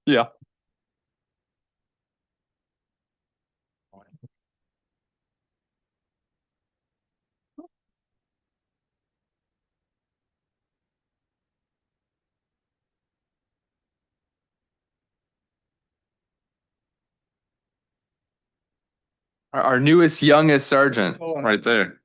Yeah. Our newest, youngest sergeant, right there.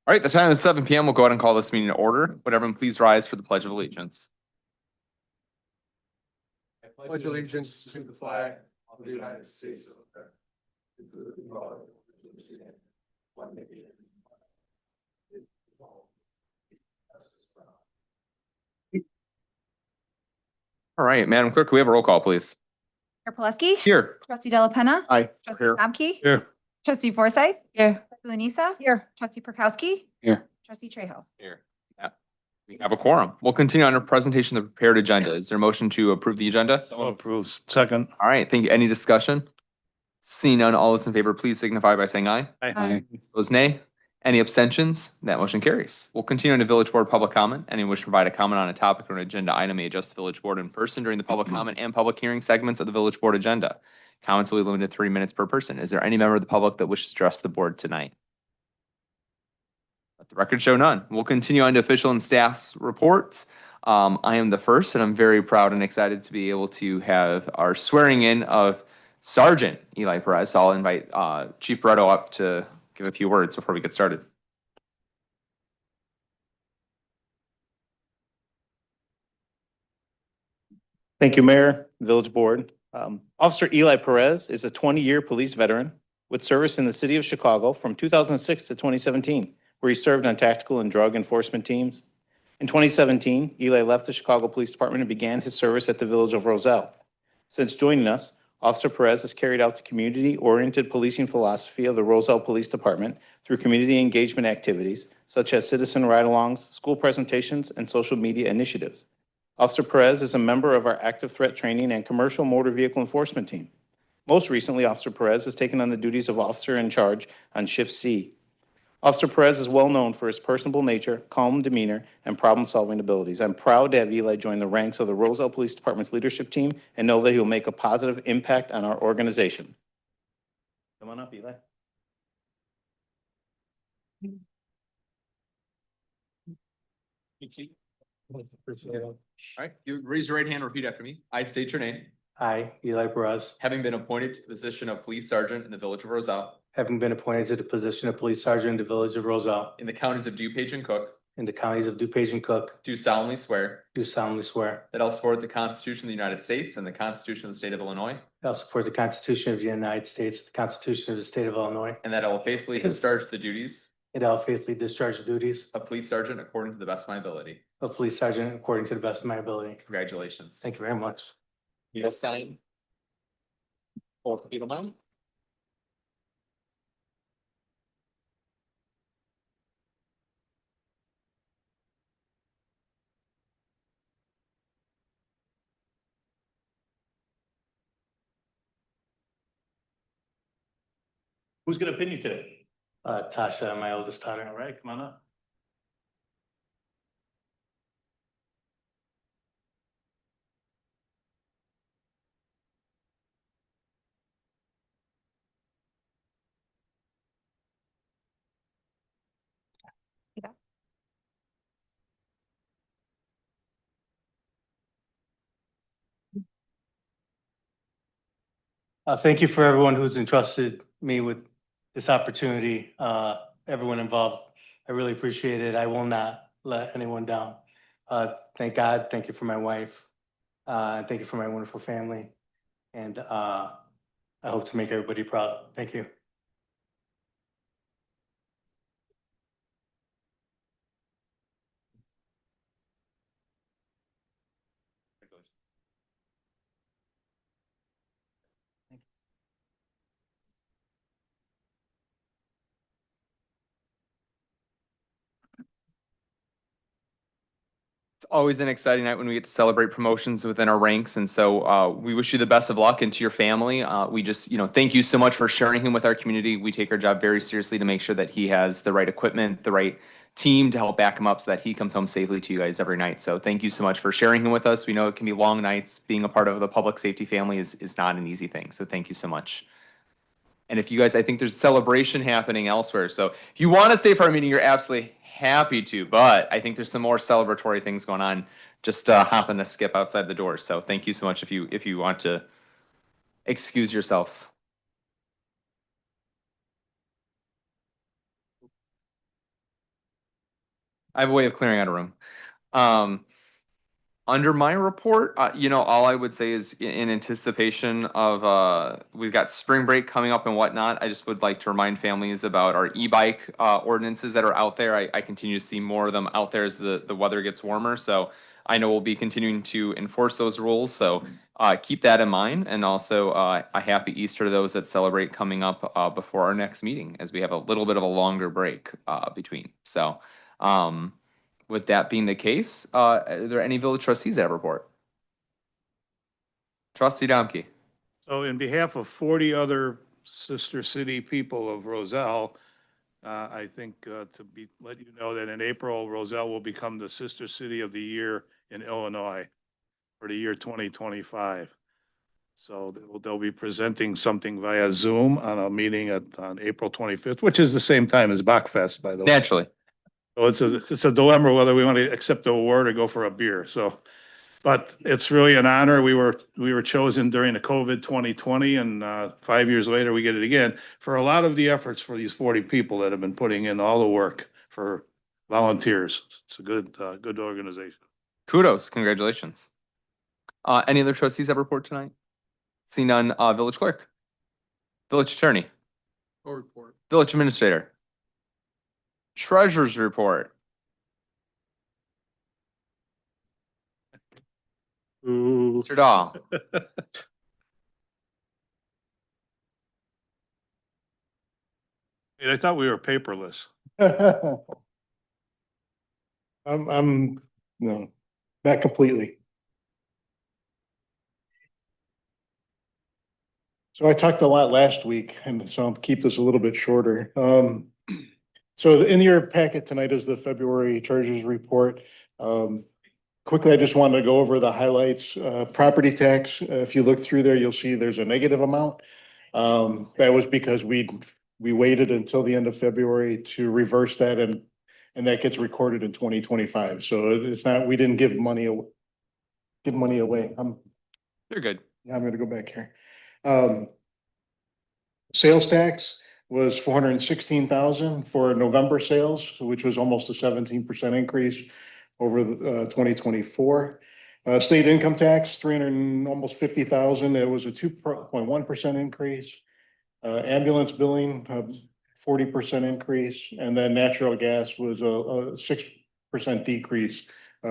All right, the time is 7 p.m. We'll go ahead and call this meeting to order. Would everyone please rise for the Pledge of Allegiance? I pledge allegiance to the flag of the United States of America. To the republic for which it stands, one nation, All right, Madam Clerk, can we have a roll call, please? Mayor Pileski? Here. Trustee Della Penna? Aye. Trustee Here. Hopkey? Here. Trustee Forsythe? Here. Trustee Lanisa? Here. Trustee Perkowski? Here. Trustee Trejo? Here. Yeah. We have a quorum. We'll continue under presentation of the prepared agenda. Is there a motion to approve the agenda? So approves. Second. All right, thank you. Any discussion? Seeing none, all those in favor, please signify by saying aye. Aye. Opposed, nay. Any abstentions? That motion carries. We'll continue into village board public comment. Anyone wish to provide a comment on a topic or an agenda item may address the village board in person during the public comment and public hearing segments of the village board agenda. Comments will be limited to 3 minutes per person. Is there any member of the public that wishes to address the board tonight? Let the record show none. We'll continue on to official and staff's reports. I am the first, and I'm very proud and excited to be able to have our swearing in of Sergeant Eli Perez. So I'll invite Chief Barretto up to give a few words before we get started. Thank you, Mayor, Village Board. Officer Eli Perez is a 20-year police veteran with service in the city of Chicago from 2006 to 2017, where he served on tactical and drug enforcement teams. In 2017, Eli left the Chicago Police Department and began his service at the Village of Roselle. Since joining us, Officer Perez has carried out the community-oriented policing philosophy of the Roselle Police Department through community engagement activities such as citizen ride-alongs, school presentations, and social media initiatives. Officer Perez is a member of our active threat training and commercial motor vehicle enforcement team. Most recently, Officer Perez has taken on the duties of officer in charge on Shift C. Officer Perez is well known for his personable nature, calm demeanor, and problem-solving abilities. I'm proud to have Eli join the ranks of the Roselle Police Department's leadership team and know that he will make a positive impact on our organization. Come on up, Eli. All right, you raise your right hand and repeat after me. I state your name. I, Eli Perez, Having been appointed to the position of police sergeant in the village of Roselle, having been appointed to the position of police sergeant in the village of Roselle in the counties of DuPage and Cook, in the counties of DuPage and Cook, do solemnly swear do solemnly swear that I'll support the Constitution of the United States and the Constitution of the State of Illinois, that I'll support the Constitution of the United States, the Constitution of the State of Illinois, and that I will faithfully discharge the duties and that I'll faithfully discharge the duties of police sergeant according to the best of my ability. of police sergeant according to the best of my ability. Congratulations. Thank you very much. You sign. Or if you don't mind. Who's going to pin you today? Tasha, my oldest daughter. All right, come on up. Thank you for everyone who's entrusted me with this opportunity, everyone involved. I really appreciate it. I will not let anyone down. Thank God, thank you for my wife, and thank you for my wonderful family. And I hope to make everybody proud. Thank you. It's always an exciting night when we get to celebrate promotions within our ranks, and so we wish you the best of luck and to your family. We just, thank you so much for sharing him with our community. We take our job very seriously to make sure that he has the right equipment, the right team to help back him up so that he comes home safely to you guys every night. So thank you so much for sharing him with us. We know it can be long nights. Being a part of the public safety family is not an easy thing. So thank you so much. And if you guys, I think there's celebration happening elsewhere. So if you want to stay for our meeting, you're absolutely happy to. But I think there's some more celebratory things going on. Just happen to skip outside the door. So thank you so much if you want to excuse yourselves. I have a way of clearing out a room. Under my report, all I would say is in anticipation of, we've got spring break coming up and whatnot. I just would like to remind families about our e-bike ordinances that are out there. I continue to see more of them out there as the weather gets warmer. So I know we'll be continuing to enforce those rules. So keep that in mind. And also a happy Easter to those that celebrate coming up before our next meeting, as we have a little bit of a longer break between. So with that being the case, are there any village trustees that have a report? Trustee Domke. So in behalf of 40 other sister city people of Roselle, I think let you know that in April, Roselle will become the sister city of the year in Illinois for the year 2025. So they'll be presenting something via Zoom on a meeting on April 25th, which is the same time as Bachfest, by the way. Naturally. So it's a dilemma whether we want to accept the award or go for a beer. So, but it's really an honor. We were chosen during the COVID 2020, and 5 years later we get it again for a lot of the efforts for these 40 people that have been putting in all the work for volunteers. It's a good organization. Kudos. Congratulations. Any other trustees have a report tonight? See none. Village clerk. Village attorney. No report. Village administrator. Treasurer's report. Ooh. Mr. Dahl. I thought we were paperless. No, not completely. So I talked a lot last week, and so I'll keep this a little bit shorter. So in your packet tonight is the February Treasurer's report. Quickly, I just wanted to go over the highlights. Property tax, if you look through there, you'll see there's a negative amount. That was because we waited until the end of February to reverse that, and that gets recorded in 2025. So it's not, we didn't give money away. You're good. I'm gonna go back here. Sales tax was 416,000 for November sales, which was almost a 17% increase over the 2024. State income tax, almost 50,000. It was a 2.1% increase. Ambulance billing, 40% increase, and then natural gas was a 6% decrease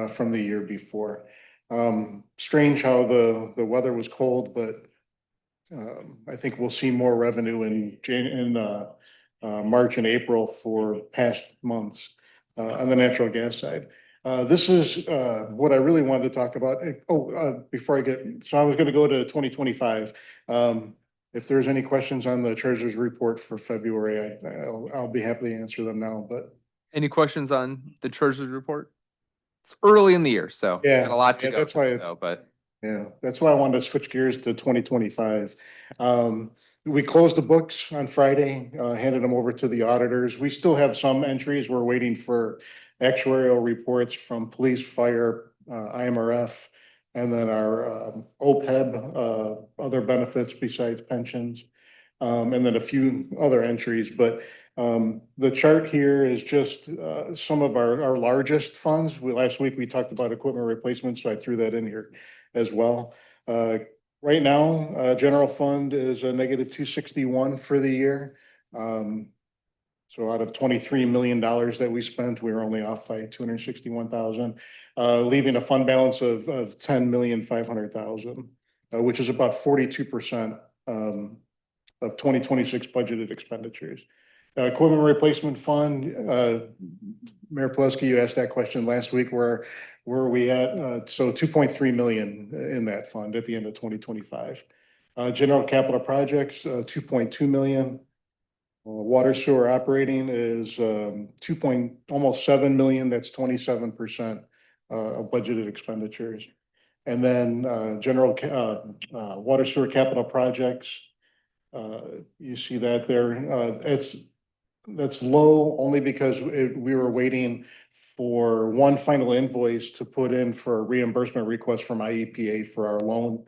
from the year before. Strange how the weather was cold, but I think we'll see more revenue in March and April for past months on the natural gas side. This is what I really wanted to talk about. Before I so I was going to go to 2025. If there's any questions on the treasurer's report for February, I'll be happy to answer them now, but. Any questions on the treasurer's report? It's early in the year, so Yeah, got a lot to yeah, go. that's why- but Yeah, that's why I wanted to switch gears to 2025. We closed the books on Friday, handed them over to the auditors. We still have some entries. We're waiting for actuarial reports from police, fire, IMRF, and then our OPEB, other benefits besides pensions, and then a few other entries. But the chart here is just some of our largest funds. Last week we talked about equipment replacement, so I threw that in here as well. Right now, general fund is a negative 261 for the year. So out of $23 million that we spent, we were only off by 261,000, leaving a fund balance of 10,500,000, which is about 42% of 2026 budgeted expenditures. Equipment replacement fund, Mayor Pulaski, you asked that question last week. We're Where are we at? So 2.3 million in that fund at the end of 2025. General capital projects, 2.2 million. Water sewer operating is almost 7 million. That's 27% of budgeted expenditures. And then water sewer capital projects, you see that there. That's low only because we were waiting for one final invoice to put in for a reimbursement request from IEPA for our loan.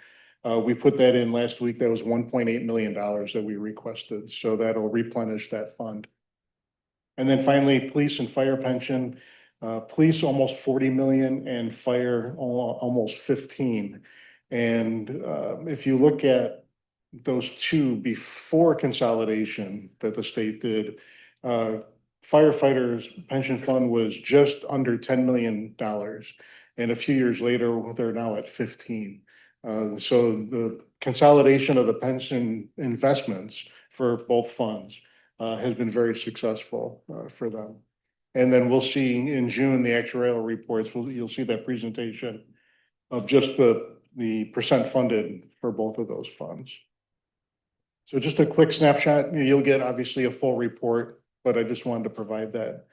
We put that in last week. That was $1.8 million that we requested. So that'll replenish that fund. And then finally, police and fire pension, police almost 40 million and fire almost 15. And if you look at those two before consolidation that the state did, firefighters pension fund was just under $10 million. And a few years later, they're now at 15. So the consolidation of the pension investments for both funds has been very successful for them. And then we'll see in June, the actuarial reports, you'll see that presentation of just the percent funded for both of those funds. So just a quick snapshot. You'll get obviously a full report, but I just wanted to provide that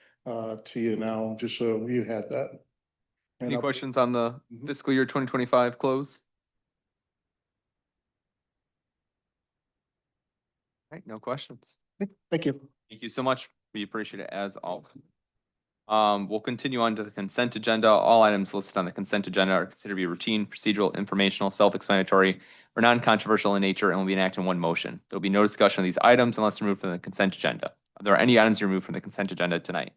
to you now, just so you had that. And Any I'll- questions on the Mhm. fiscal year 2025 close? All right, no questions. Thank you. Thank you so much. We appreciate it as always. We'll continue on to the consent agenda. All items listed on the consent agenda are considered to be routine, procedural, informational, self-explanatory, or non-controversial in nature and will be enacted in one motion. There will be no discussion of these items unless removed from the consent agenda. Are there any items removed from the consent agenda tonight?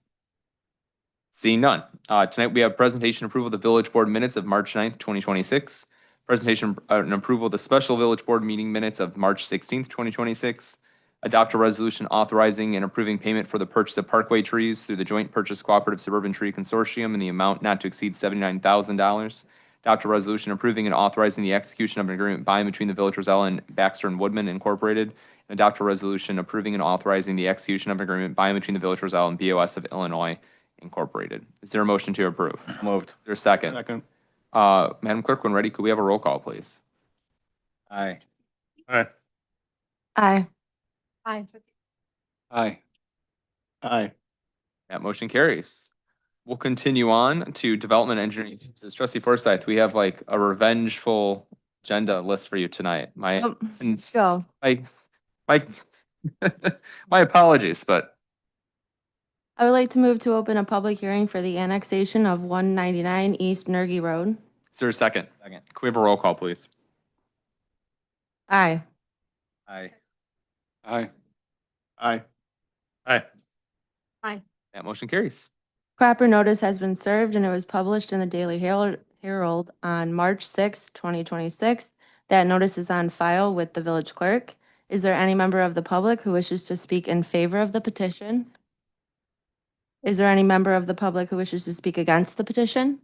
Seeing none. Tonight we have presentation approval of the village board minutes of March 9th, 2026. Presentation and approval of the special village board meeting minutes of March 16th, 2026. Adopt a resolution authorizing and approving payment for the purchase of parkway trees through the Joint Purchase Cooperative Suburban Tree Consortium in the amount not to exceed $79,000. Adopt a resolution approving and authorizing the execution of an agreement by and between the Village of Roselle and Baxter and Woodman Incorporated. And adopt a resolution approving and authorizing the execution of an agreement by and between the Village of Roselle and BOS of Illinois Incorporated. Is there a motion to approve? Moved. Is there a second? Second. Madam Clerk, when ready, could we have a roll call, please? Aye. Aye. Aye. Aye. Aye. Aye. That motion carries. We'll continue on to development engineering services. Trustee Forsythe, we have like a revengeful agenda list for you tonight. Oh, And Go. my my apologies, but I would like to move to open a public hearing for the annexation of 199 East Nergy Road. is there a second? Second. Can we have a roll call, please? Aye. Aye. Aye. Aye. Aye. Aye. That motion carries. Proper notice has been served and it was published in the Daily Herald on March 6, 2026. That notice is on file with the village clerk. Is there any member of the public who wishes to speak in favor of the petition? Is there any member of the public who wishes to speak against the petition?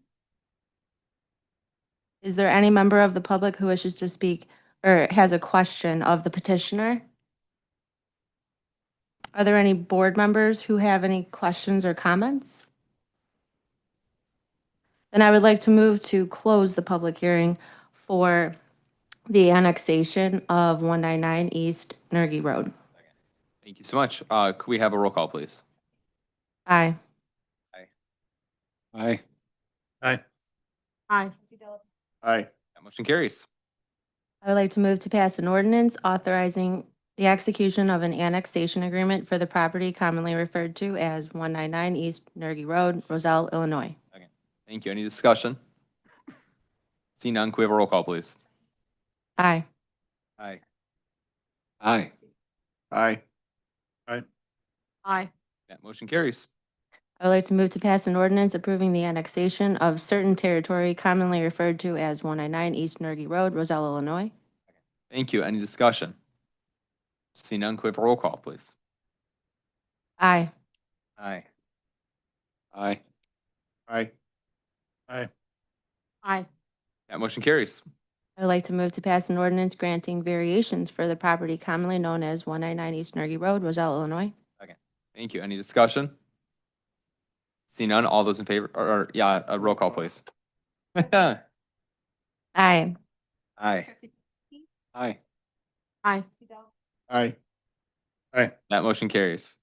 Is there any member of the public who wishes to speak or has a question of the petitioner? Are there any board members who have any questions or comments? Then I would like to move to close the public hearing for the annexation of 199 East Nergy Road. Thank you so much. Could we have a roll call, please? Aye. Aye. Aye. Aye. That motion carries. I would like to move to pass an ordinance authorizing the execution of an annexation agreement for the property commonly referred to as 199 East Nergy Road, Roselle, Illinois. Thank you. Any discussion? Seeing none, could we have a roll call, please? Aye. Aye. Aye. Aye. Aye. That motion carries. I would like to move to pass an ordinance approving the annexation of certain territory commonly referred to as 199 East Nergy Road, Roselle, Illinois. Thank you. Any discussion? Seeing none, could we have a roll call, please? Aye. Aye. Aye. Aye. Aye. Aye. That motion carries. I would like to move to pass an ordinance granting variations for the property commonly known as 199 East Nergy Road, Roselle, Illinois. Thank you. Any discussion? See none, all those in favor, a roll call, please. Aye. Aye. Aye. Aye. Aye. Aye. That motion carries.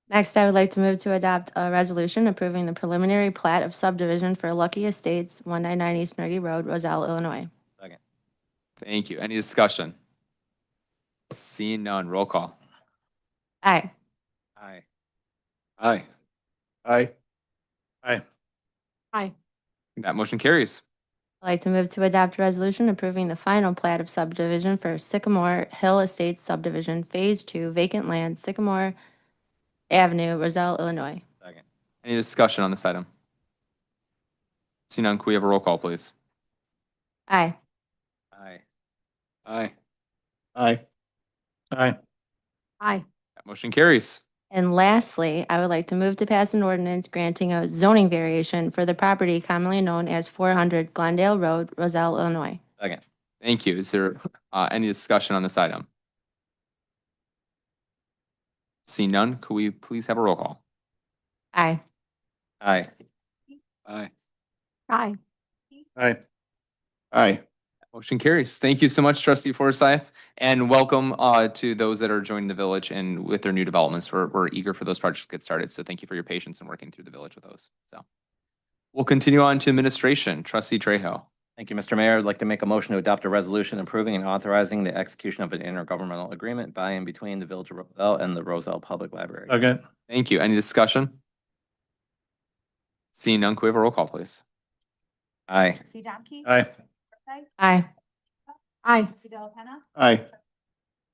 Next, I would like to move to adopt a resolution approving the preliminary plat of subdivision for Lucky Estates, 199 East Nergy Road, Roselle, Illinois. Second. Thank you. Any discussion? Seeing none, roll call. Aye. Aye. Aye. Aye. Aye. That motion carries. I'd like to move to adopt a resolution approving the final plat of subdivision for Sycamore Hill Estates subdivision, Phase 2, vacant land, Sycamore Avenue, Roselle, Illinois. Second. Any discussion on this item? Seeing none, can we have a roll call, please? Aye. Aye. Aye. Aye. Aye. Aye. That motion carries. And lastly, I would like to move to pass an ordinance granting a zoning variation for the property commonly known as 400 Glendale Road, Roselle, Illinois. Second. Thank you. Is there any discussion on this item? Seeing none, could we please have a roll call? Aye. Aye. Aye. Aye. Aye. Aye. Motion carries. Thank you so much, Trustee Forsythe, and welcome to those that are joining the village and with their new developments. We're eager for those projects to get started, so thank you for your patience in working through the village with those. So we'll continue on to administration. Trustee Trejo. Thank you, Mr. Mayor. I'd like to make a motion to adopt a resolution approving and authorizing the execution of an intergovernmental agreement by and between the Village of Roselle and the Roselle Public Library. Second. Thank you. Any discussion? Seeing none, can we have a roll call, please? Aye. Aye. Aye. Aye. Aye.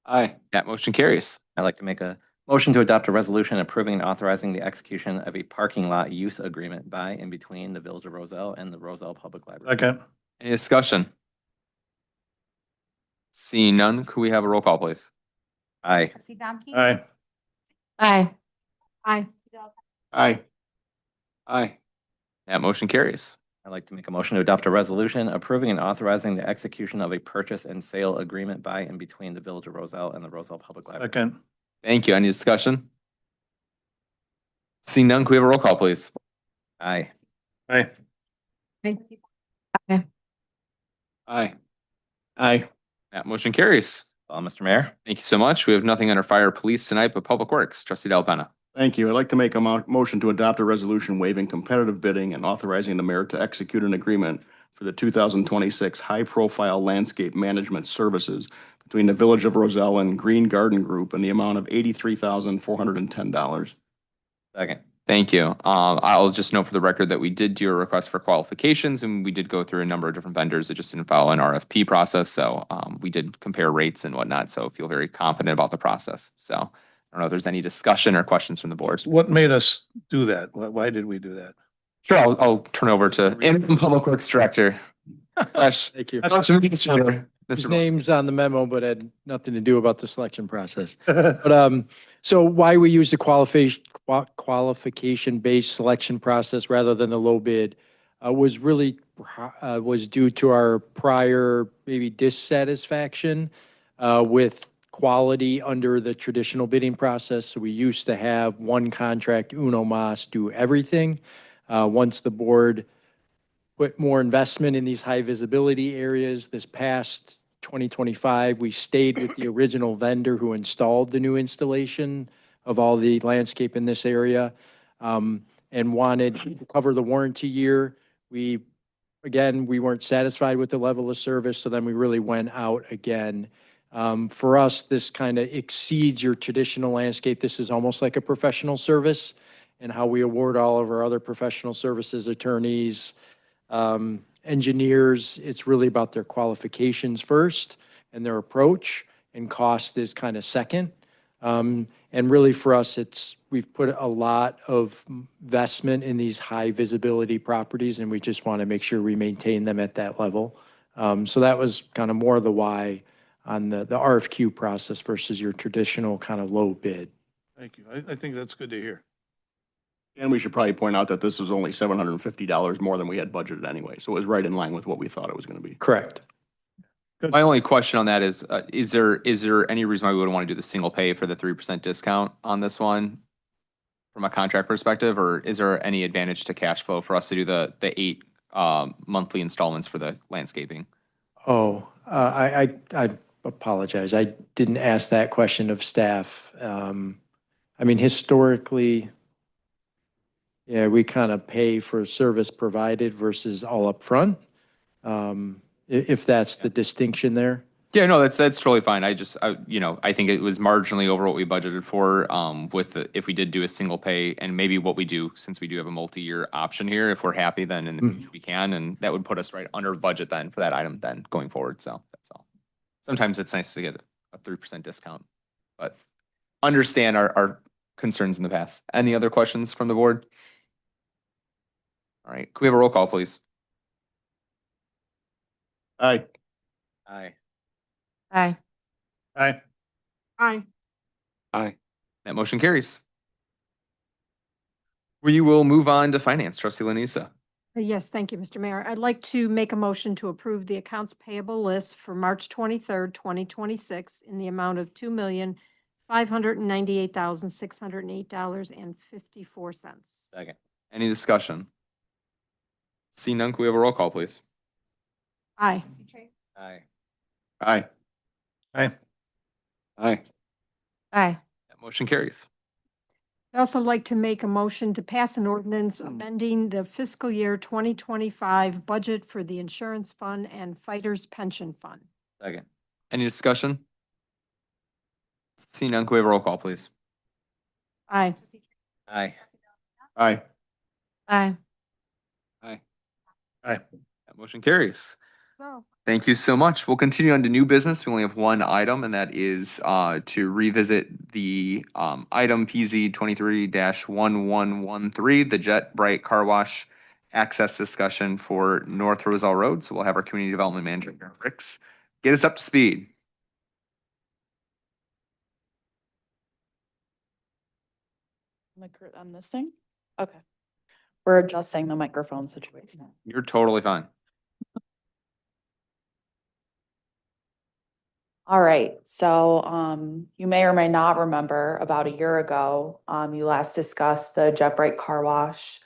Aye. That motion carries. I'd like to make a motion to adopt a resolution approving and authorizing the execution of a parking lot use agreement by and between the Village of Roselle and the Roselle Public Library. Second. Any discussion? Seeing none, could we have a roll call, please? Aye. Aye. Aye. Aye. Aye. Aye. That motion carries. I'd like to make a motion to adopt a resolution approving and authorizing the execution of a purchase and sale agreement by and between the Village of Roselle and the Roselle Public Library. Second. Thank you. Any discussion? Seeing none, can we have a roll call, please? Aye. Aye. Aye. Aye. That motion carries. Mr. Mayor. Thank you so much. We have nothing under fire or police tonight, but Public Works. Trustee Delpena. Thank you. I'd like to make a motion to adopt a resolution waiving competitive bidding and authorizing the mayor to execute an agreement for the 2026 high-profile landscape management services between the Village of Roselle and Green Garden Group in the amount of $83,410. Second. Thank you. I'll just note for the record that we did do a request for qualifications and we did go through a number of different vendors that just didn't follow an RFP process. So we did compare rates and whatnot. So feel very confident about the process. So I don't know if there's any discussion or questions from the board. What made us do that? Why did we do that? Sure, I'll turn over to Interim Public Works Director. Slash Thank you. Administrator, His Mr. name's on the memo, but had nothing to do about the selection process. But so why we use the qualification-based selection process rather than the low bid was really was due to our prior maybe dissatisfaction with quality under the traditional bidding process. So we used to have one contract, Uno Mas, do everything. Once the board put more investment in these high visibility areas this past 2025, we stayed with the original vendor who installed the new installation of all the landscape in this area, and wanted to cover the warranty year. We weren't satisfied with the level of service, so then we really went out again. For us, this kind of exceeds your traditional landscape. This is almost like a professional service, and how we award all of our other professional services, attorneys, engineers. It's really about their qualifications first and their approach, and cost is kind of second. And really for us, we've put a lot of investment in these high visibility properties, and we just want to make sure we maintain them at that level. So that was kind of more of the why on the RFQ process versus your traditional kind of low bid. Thank you. I think that's good to hear. And we should probably point out that this is only $750 more than we had budgeted anyway. So it was right in line with what we thought it was going to be. Correct. My only question on that is there any reason why we would want to do the single pay for the 3% discount on this one from a contract perspective, or is there any advantage to cash flow for us to do the 8 monthly installments for the landscaping. Oh, I apologize. I didn't ask that question of staff. I mean, historically, yeah, we kind of pay for service provided versus all upfront. If that's the distinction there. Yeah, no, that's totally fine. I think it was marginally over what we budgeted for, if we did do a single pay and maybe what we do, since we do have a multi-year option here, if we're happy, then in the future we can, and that would put us right under budget then for that item then going forward. So that's all. Sometimes it's nice to get a 3% discount, but understand our concerns in the past. Any other questions from the board? All right, can we have a roll call, please? Aye. Aye. Aye. Aye. Aye. Aye. That motion carries. We will move on to finance, trustee Lanisa. Yes, thank you, Mr. Mayor. I'd like to make a motion to approve the accounts payable list for March 23rd, 2026 in the amount of $2,598,608.54. Second. Any discussion? See none, can we have a roll call, please? Aye. Aye. Aye. Aye. Aye. Aye. That motion carries. I'd also like to make a motion to pass an ordinance amending the fiscal year 2025 budget for the insurance fund and fighters pension fund. Second. Any discussion? See none, can we have a roll call, please? Aye. Aye. Aye. Aye. Aye. Aye. That motion carries. No. Thank you so much. We'll continue on to new business. We only have one item, and that is to revisit the item PZ 23-1113, the Jet Bright Car Wash access discussion for North Roselle Road. So we'll have our community development manager, Ricks, get us up to speed. On this thing? Okay. We're adjusting the microphone situation. You're totally fine. All right, so you may or may not remember about a year ago, you last discussed the Jet Bright Car Wash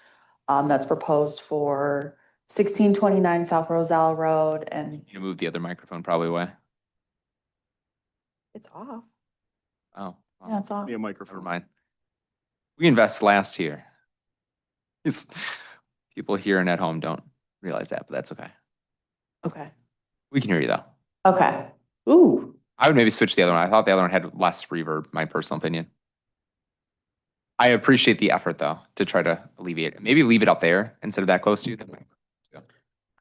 that's proposed for 1629 South Roselle Road, and You move the other microphone probably away. it's off. Oh, Yeah, it's off. Be a never microphone. mind. We invest last year. People here and at home don't realize that, but that's okay. Okay. We can hear you though. Okay. Ooh. I would maybe switch the other one. I thought the other one had less reverb, my personal opinion. I appreciate the effort though, to try to alleviate it. Maybe leave it up there instead of that close to you.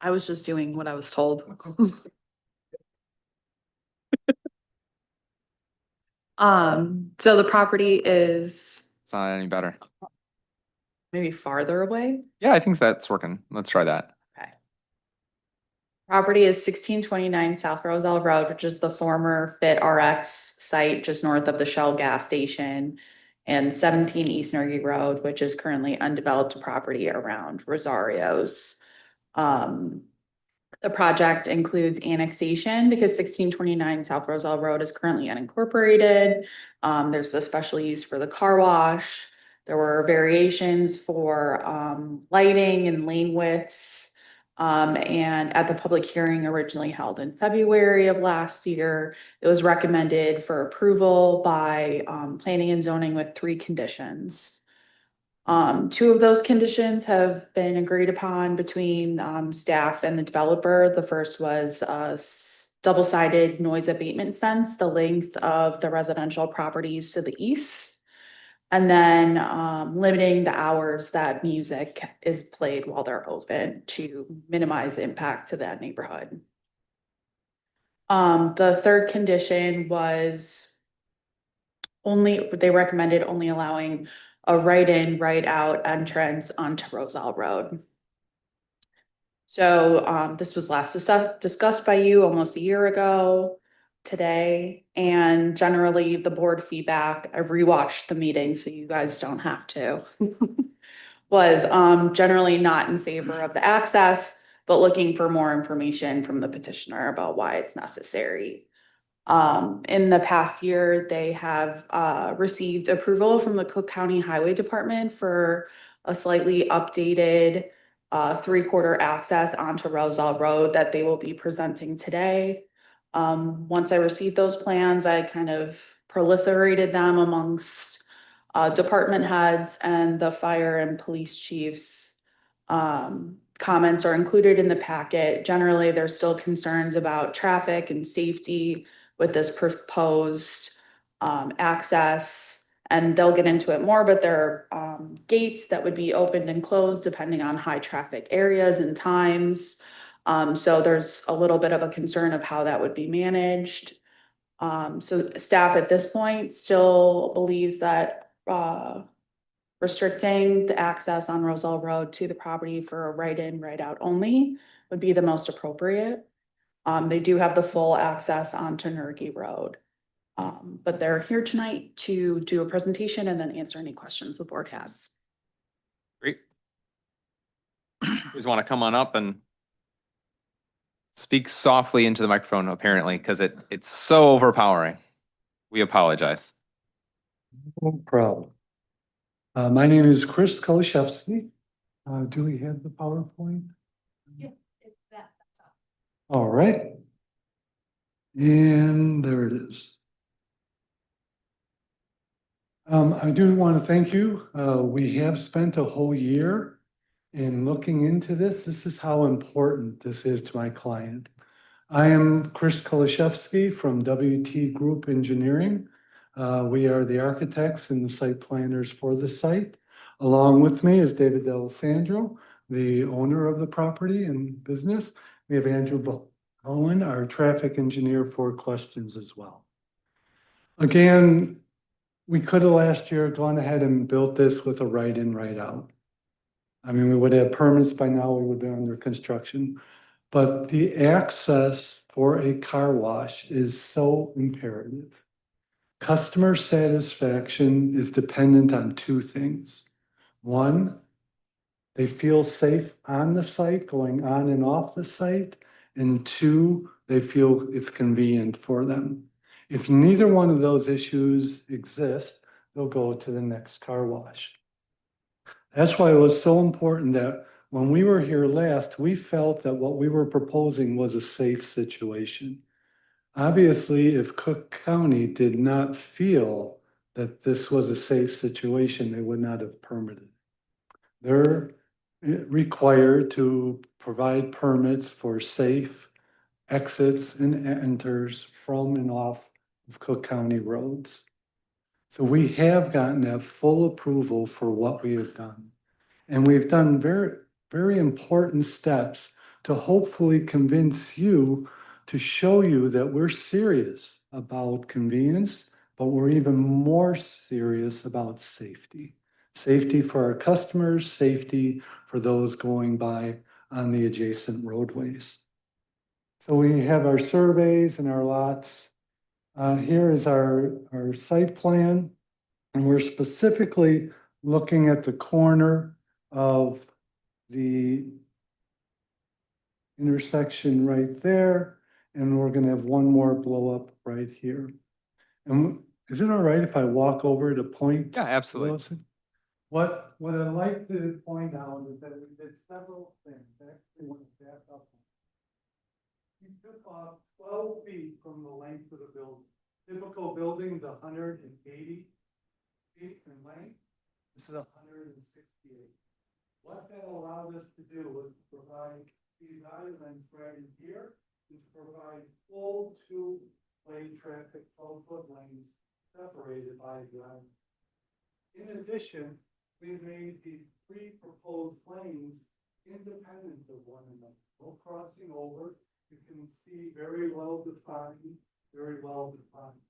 I was just doing what I was told. So the property is It's not any better. maybe farther away. Yeah, I think that's working. Let's try that. Okay. Property is 1629 South Roselle Road, which is the former Fit RX site just north of the Shell gas station, and 17 East Nergy Road, which is currently undeveloped property around Rosario's. The project includes annexation because 1629 South Roselle Road is currently unincorporated. There's the special use for the car wash. There were variations for lighting and lane widths. And at the public hearing originally held in February of last year, it was recommended for approval by planning and zoning with 3 conditions. 2 of those conditions have been agreed upon between staff and the developer. The first was a double-sided noise abatement fence, the length of the residential properties to the east. And then limiting the hours that music is played while they're open to minimize impact to that neighborhood. The third condition was they recommended only allowing a right-in, right-out entrance onto Roselle Road. So this was last discussed by you almost a year ago today, and generally the board feedback, I've rewatched the meeting so you guys don't have to, was generally not in favor of the access, but looking for more information from the petitioner about why it's necessary. In the past year, they have received approval from the Cook County Highway Department for a slightly updated three-quarter access onto Roselle Road that they will be presenting today. Once I received those plans, I kind of proliferated them amongst department heads, and the fire and police chiefs comments are included in the packet. Generally, there's still concerns about traffic and safety with this proposed access, and they'll get into it more, but there are gates that would be opened and closed depending on high traffic areas and times. So there's a little bit of a concern of how that would be managed. So staff at this point still believes that restricting the access on Roselle Road to the property for a right-in, right-out only would be the most appropriate. They do have the full access onto Nergy Road. But they're here tonight to do a presentation and then answer any questions the board has. Great. Just want to come on up and speak softly into the microphone, apparently, because it's so overpowering. We apologize. No problem. My name is Chris Kolashevsky. Do we have the PowerPoint? Yeah, it's that. All right. And there it is. I do want to thank you. We have spent a whole year in looking into this. This is how important this is to my client. I am Chris Kolashevsky from WT Group Engineering. We are the architects and the site planners for the site. Along with me is David D'Alessandro, the owner of the property and business. We have Andrew Bowen, our traffic engineer, for questions as well. Again, we could have last year gone ahead and built this with a right-in, right-out. I mean, we would have permits by now, we would be under construction. But the access for a car wash is so imperative. Customer satisfaction is dependent on two things. One, they feel safe on the site, going on and off the site. And two, they feel it's convenient for them. If neither one of those issues exist, they'll go to the next car wash. That's why it was so important that when we were here last, we felt that what we were proposing was a safe situation. Obviously, if Cook County did not feel that this was a safe situation, they would not have permitted. They're required to provide permits for safe exits and enters from and off of Cook County roads. So we have gotten that full approval for what we have done. And we've done very, very important steps to hopefully convince you, to show you that we're serious about convenience, but we're even more serious about safety. Safety for our customers, safety for those going by on the adjacent roadways. So we have our surveys and our lots. Here is our site plan, and we're specifically looking at the corner of the intersection right there, and we're going to have one more blow up right here. And is it all right if I walk over to point? Yeah, absolutely. What I'd like to point out is that we did several things. Actually, want to back up. We took off 12 feet from the length of the building. Typical building's 180 feet in length. This is 168. What that allowed us to do was to provide these islands right in here, to provide full two-lane traffic, 12-foot lanes separated by the island. In addition, we made these three proposed lanes independent of one another. No crossing over. You can see very well defined, very well defined.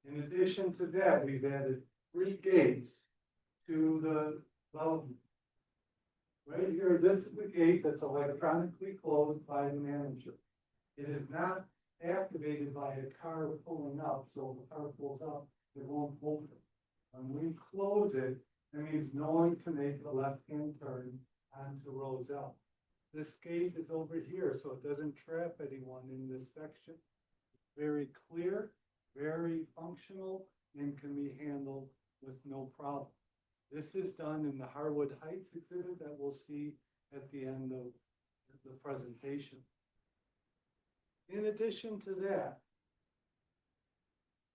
In addition to that, we've added 3 gates to the development. Right here, this is the gate that's electronically closed by the manager. It is not activated by a car pulling up, so if the car pulls up, it won't open. When we close it, that means no one can make a left-hand turn onto Roselle. This gate is over here, so it doesn't trap anyone in this section. It's very clear, very functional, and can be handled with no problem. This is done in the Harwood Heights exhibit that we'll see at the end of the presentation. In addition to that,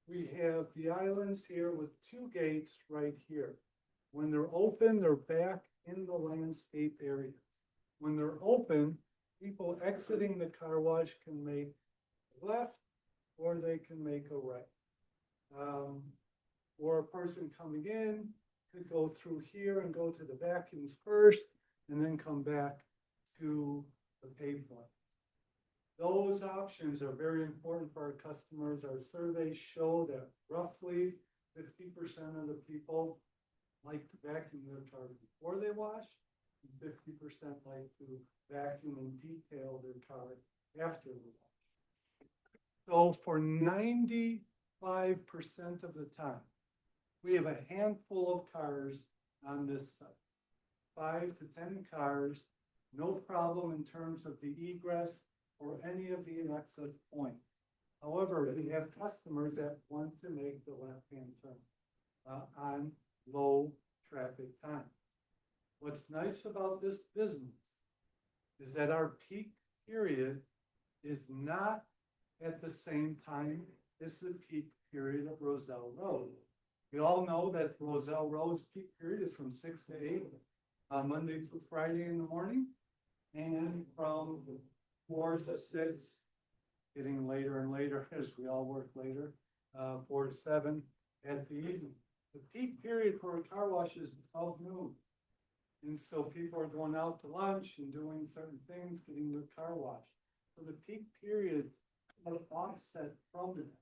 we have the islands here with two gates right here. When they're open, they're back in the landscape areas. When they're open, people exiting the car wash can make a left or they can make a right. Or a person coming in could go through here and go to the vacuums first and then come back to the pavement. Those options are very important for our customers. Our surveys show that roughly 50% of the people like to vacuum their car before they wash, and 50% like to vacuum and detail their car after the wash. So for 95% of the time, we have a handful of cars on this site. 5 to 10 cars, no problem in terms of the egress or any of the exit points. However, we have customers that want to make the left-hand turn on low traffic time. What's nice about this business is that our peak period is not at the same time as the peak period of Roselle Road. We all know that Roselle Road's peak period is from 6 to 8, Monday through Friday in the morning, and from 4 to 6, getting later and later as we all work later, 4 to 7 at the evening. The peak period for a car wash is 12 noon. And so people are going out to lunch and doing certain things, getting their car washed. So the peak period will offset from that.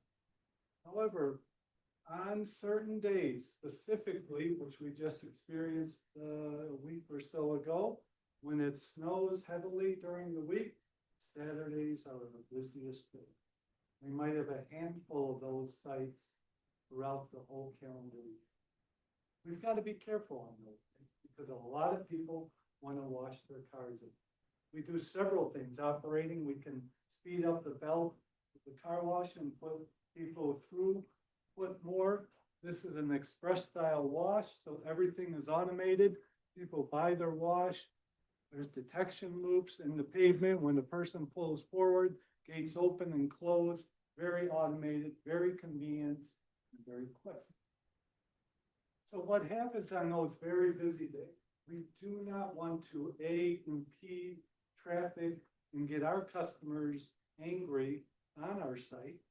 However, on certain days, specifically, which we just experienced a week or so ago, when it snows heavily during the week, Saturdays are the busiest day. We might have a handful of those sites throughout the whole calendar year. We've got to be careful on those things because a lot of people want to wash their cars. We do several things operating. We can speed up the belt of the car wash and put people through, put more. This is an express style wash, so everything is automated. People buy their wash. There's detection loops in the pavement. When the person pulls forward, gates open and close, very automated, very convenient, and very quick. So what happens on those very busy days? We do not want to impede traffic and get our customers angry on our site.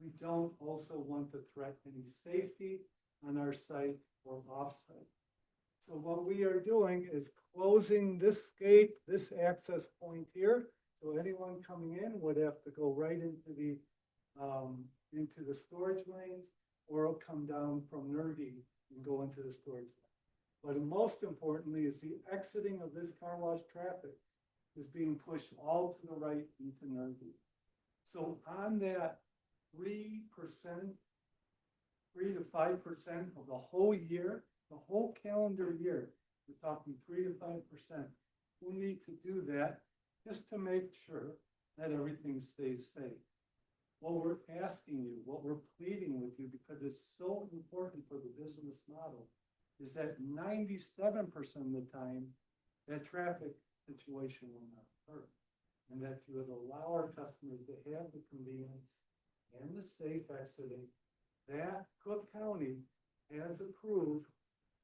We don't also want to threaten any safety on our site or off-site. So what we are doing is closing this gate, this access point here. So anyone coming in would have to go right into the storage lanes, or it'll come down from Nerdy and go into the storage lane. But most importantly is the exiting of this car wash traffic is being pushed all to the right into Nerdy. So on that 3%, 3 to 5% of the whole year, the whole calendar year, we're talking 3 to 5%. We need to do that just to make sure that everything stays safe. What we're asking you, what we're pleading with you, because it's so important for the business model, is that 97% of the time, that traffic situation will not occur. And that you would allow our customers to have the convenience and the safe exiting that Cook County has approved,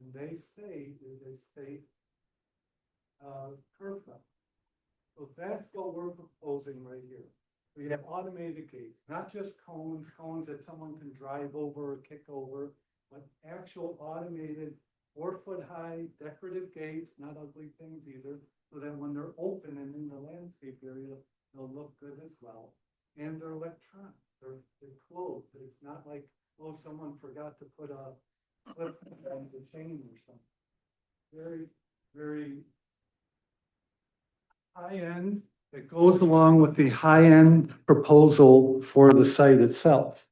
and they say is a safe curb cut. So that's what we're proposing right here. We have automated gates, not just cones that someone can drive over or kick over, but actual automated 4-foot-high decorative gates, not ugly things either, so that when they're open and in the landscape area, they'll look good as well. And they're electronic, they're closed. It's not like, oh, someone forgot to put a clip on the chain or something. Very, very high-end. It goes along with the high-end proposal for the site itself.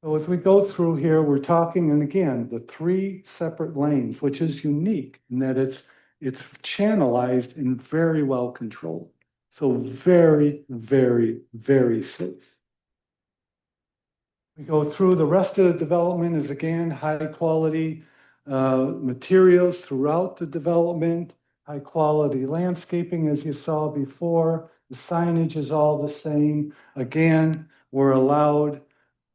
So as we go through here, we're talking, and again, the 3 separate lanes, which is unique in that it's channelized and very well controlled. So very, very, very safe. We go through the rest of the development is again, high quality materials throughout the development. high quality landscaping as you saw before. The signage is all the same. Again, we're allowed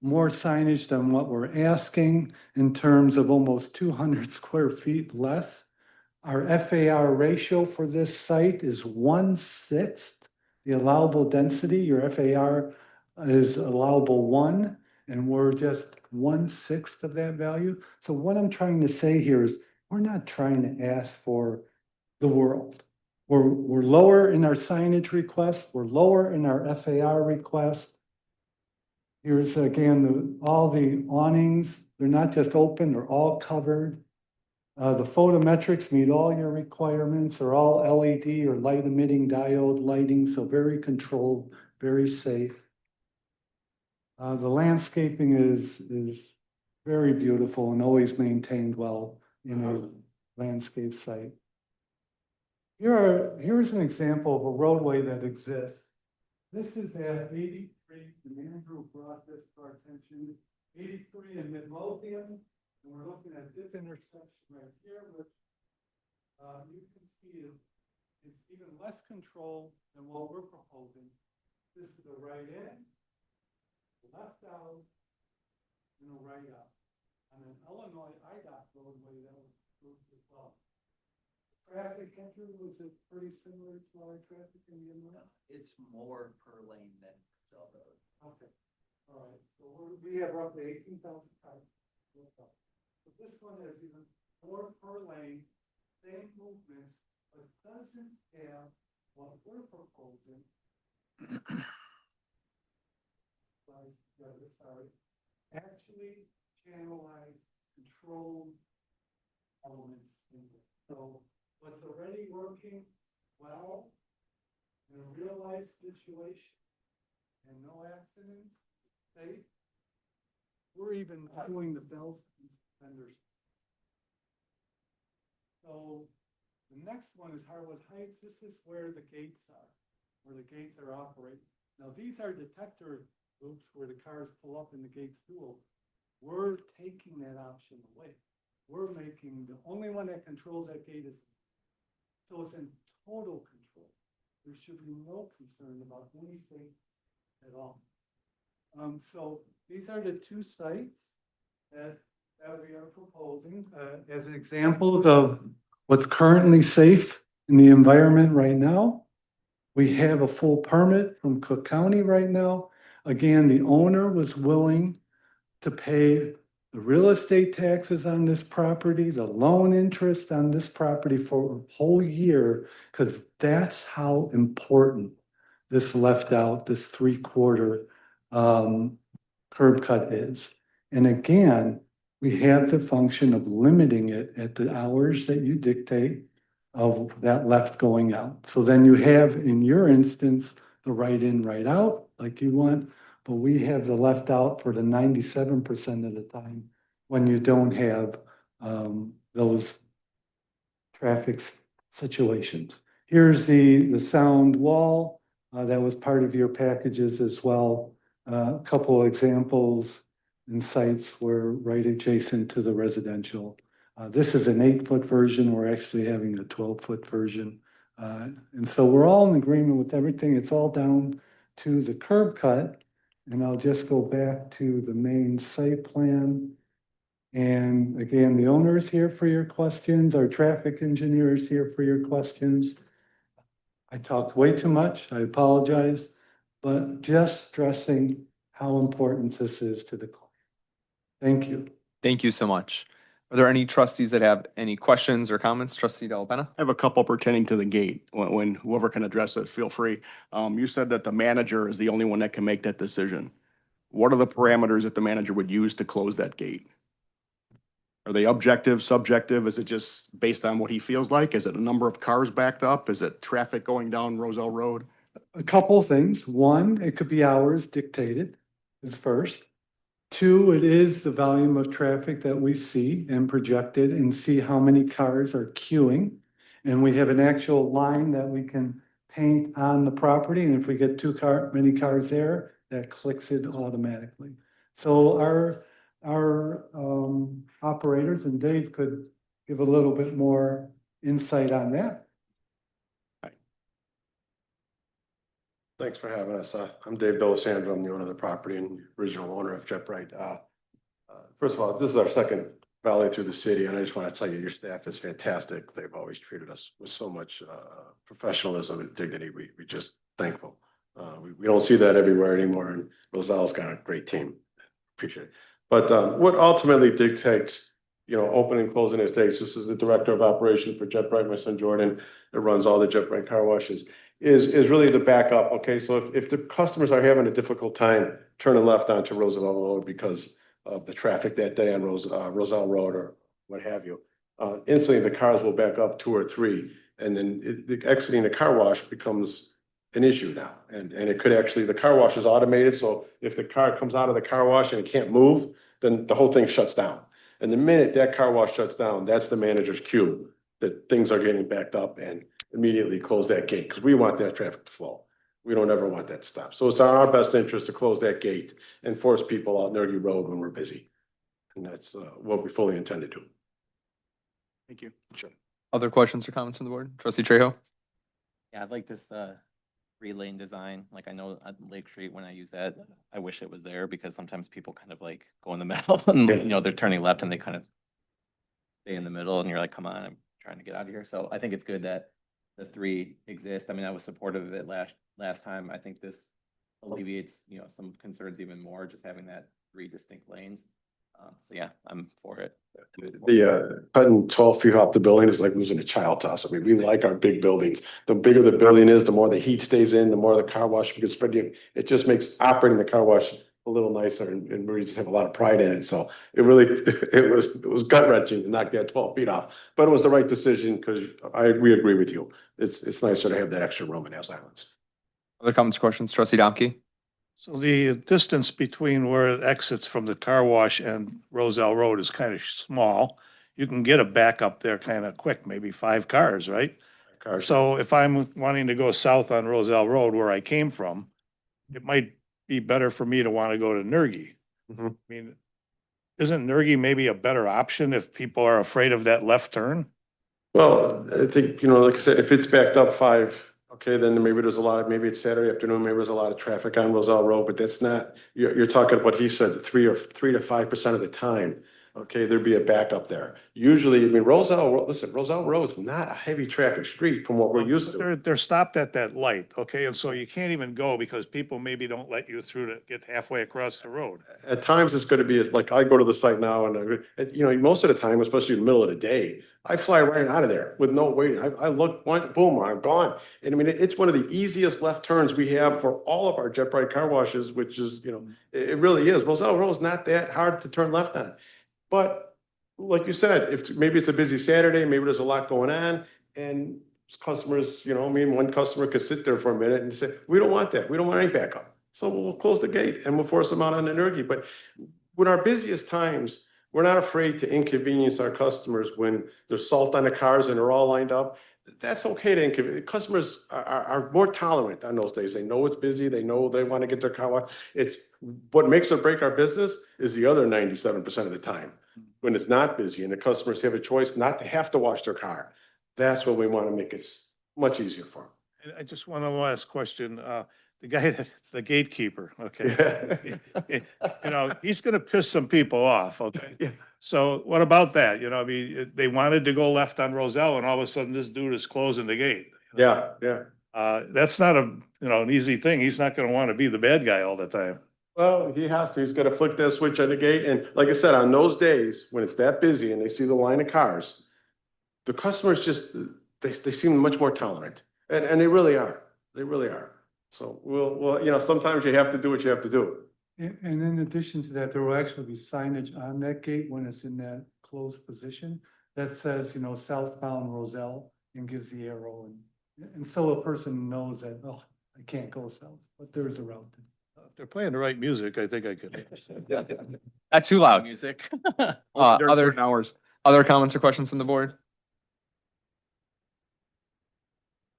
more signage than what we're asking in terms of almost 200 square feet less. Our FAR ratio for this site is 1/6 the allowable density. Your FAR is allowable 1, and we're just 1/6 of that value. So what I'm trying to say here is we're not trying to ask for the world. We're lower in our signage request, we're lower in our FAR request. Here's again, all the awnings, they're not just open, they're all covered. The photometrics meet all your requirements, they're all LED or light emitting diode lighting, so very controlled, very safe. The landscaping is very beautiful and always maintained well in a landscape site. Here's an example of a roadway that exists. This is at 83, the Andrew brought this to our attention, 83 in Midlothian, and we're looking at this intersection right here, which you can see is even less control than what we're proposing. This is the right in, the left out, and a right out. On an Illinois IDOT roadway that was approved as well. Traffic entry, was it pretty similar to our traffic in the Illinois? It's more per lane than Roselle Road. Okay, all right, so we have roughly 18,000 cars. So this one has even more per lane, same movements, but doesn't have what we're proposing. Sorry, actually channelized, controlled elements in it. So what's already working well in a real life situation and no accidents, safe. We're even doing the bells and suspenders. So the next one is Harwood Heights. This is where the gates are operating. Now these are detector loops where the cars pull up and the gates do. We're taking that option away. We're making, the only one that controls that gate is, so it's in total control. There should be no concern about any safety at all. So these are the two sites that we are proposing as examples of what's currently safe in the environment right now. We have a full permit from Cook County right now. Again, the owner was willing to pay the real estate taxes on this property, the loan interest on this property for a whole year, because that's how important this left out, this 3/4 curb cut is. And again, we have the function of limiting it at the hours that you dictate of that left going out. So then you have, in your instance, the right in, right out, like you want, but we have the left out for the 97% of the time when you don't have those traffic situations. Here's the sound wall that was part of your packages as well. A couple of examples and sites were right adjacent to the residential. This is an 8-foot version. We're actually having a 12-foot version. And so we're all in agreement with everything. It's all down to the curb cut. And I'll just go back to the main site plan. And again, the owner is here for your questions. Our traffic engineer is here for your questions. I talked way too much. I apologize, but just stressing how important this is to the client. Thank you. Thank you so much. Are there any trustees that have any questions or comments? Trustee Delapenna? I have a couple pertaining to the gate. When whoever can address this, feel free. You said that the manager is the only one that can make that decision. What are the parameters that the manager would use to close that gate? Are they objective, subjective? Is it just based on what he feels like? Is it a number of cars backed up? Is it traffic going down Roselle Road? A couple of things. One, it could be hours dictated is first. Two, it is the volume of traffic that we see and projected and see how many cars are queuing. And we have an actual line that we can paint on the property. And if we get many cars there, that clicks it automatically. So our operators, and Dave could give a little bit more insight on that. Thanks for having us. I'm Dave D'Alessandro. I'm the owner of the property and original owner of Jet Bright. First of all, this is our second valet through the city, and I just want to tell you, your staff is fantastic. They've always treated us with so much professionalism and dignity. We just thankful. We don't see that everywhere anymore, and Roselle's got a great team. Appreciate it. But what ultimately dictates, opening and closing those dates, this is the director of operation for Jet Bright, my son Jordan, that runs all the Jet Bright car washes, is really the backup. Okay, so if the customers are having a difficult time turning left onto Roosevelt Road because of the traffic that day on Roselle Road or what have you, instantly the cars will back up 2 or 3, and then exiting the car wash becomes an issue now. And it could actually, the car wash is automated, so if the car comes out of the car wash and it can't move, then the whole thing shuts down. And the minute that car wash shuts down, that's the manager's cue that things are getting backed up, and immediately close that gate, because we want that traffic to flow. We don't ever want that to stop. So it's in our best interest to close that gate and force people out Nerdy Road when we're busy. And that's what we fully intend to do. Thank you. Sure. Other questions or comments from the board? Trustee Trejo? Yeah, I'd like this 3-lane design. Like I know on Lake Street, when I use that, I wish it was there because sometimes people kind of like go in the middle and, they're turning left and they kind of stay in the middle and you're like, come on, I'm trying to get out of here. So I think it's good that the 3 exist. I mean, I was supportive of it last time. I think this alleviates, some concerns even more, just having that 3 distinct lanes. So yeah, I'm for it. The cutting 12 feet off the building is like losing a child to us. I mean, we like our big buildings. The bigger the building is, the more the heat stays in, the more the car wash gets spread. It just makes operating the car wash a little nicer, and we just have a lot of pride in it. So it really, it was gut wrenching to knock that 12 feet off, but it was the right decision because we agree with you. It's nicer to have that extra room in those islands. Other comments, questions? Trustee Domke? So the distance between where it exits from the car wash and Roselle Road is kind of small. You can get a backup there kind of quick, maybe 5 cars, right? Cars. So if I'm wanting to go south on Roselle Road where I came from, it might be better for me to want to go to Nergy. Mhm. I mean, isn't Nergy maybe a better option if people are afraid of that left turn? Well, I think, like I said, if it's backed up 5, okay, then maybe there's maybe it's Saturday afternoon, maybe there's a lot of traffic on Roselle Road, but that's not, you're talking what he said, 3 to 5% of the time. Okay, there'd be a backup there. Usually, I mean, Roselle Road is not a heavy traffic street from what we're used to. They're stopped at that light, okay? And so you can't even go because people maybe don't let you through to get halfway across the road. At times, it's gonna be like, I go to the site now and, most of the time, especially in the middle of the day, I fly right out of there with no waiting. I look, boom, I'm gone. And I mean, it's one of the easiest left turns we have for all of our Jet Bright car washes, which is, it really is. Roselle Road is not that hard to turn left on. But like you said, if maybe it's a busy Saturday, maybe there's a lot going on, and customers, one customer could sit there for a minute and say, we don't want that. We don't want any backup. So we'll close the gate and we'll force them out on the Nergy. But when our busiest times, we're not afraid to inconvenience our customers when there's salt on the cars and they're all lined up. That's okay to inconvenience. Customers are more tolerant on those days. They know it's busy. They know they want to get their car washed. It's what makes or break our business is the other 97% of the time. When it's not busy and the customers have a choice not to have to wash their car. That's what we want to make it much easier for them. And I just want to last question, the guy, the gatekeeper, okay? He's gonna piss some people off, okay? Yeah. So what about that? I mean, they wanted to go left on Roselle and all of a sudden this dude is closing the gate. Yeah. That's not an easy thing. He's not gonna want to be the bad guy all the time. Well, he has to. He's got to flick that switch on the gate. And like I said, on those days when it's that busy and they see the line of cars, the customers just, they seem much more tolerant. And they really are. They really are. So we'll, sometimes you have to do what you have to do. And in addition to that, there will actually be signage on that gate when it's in that closed position that says, southbound Roselle, and gives the arrow, and so a person knows that, oh, I can't go south, but there is a route. If they're playing the right music, I think I could. Not too loud. Music. During certain hours. Other comments or questions from the board?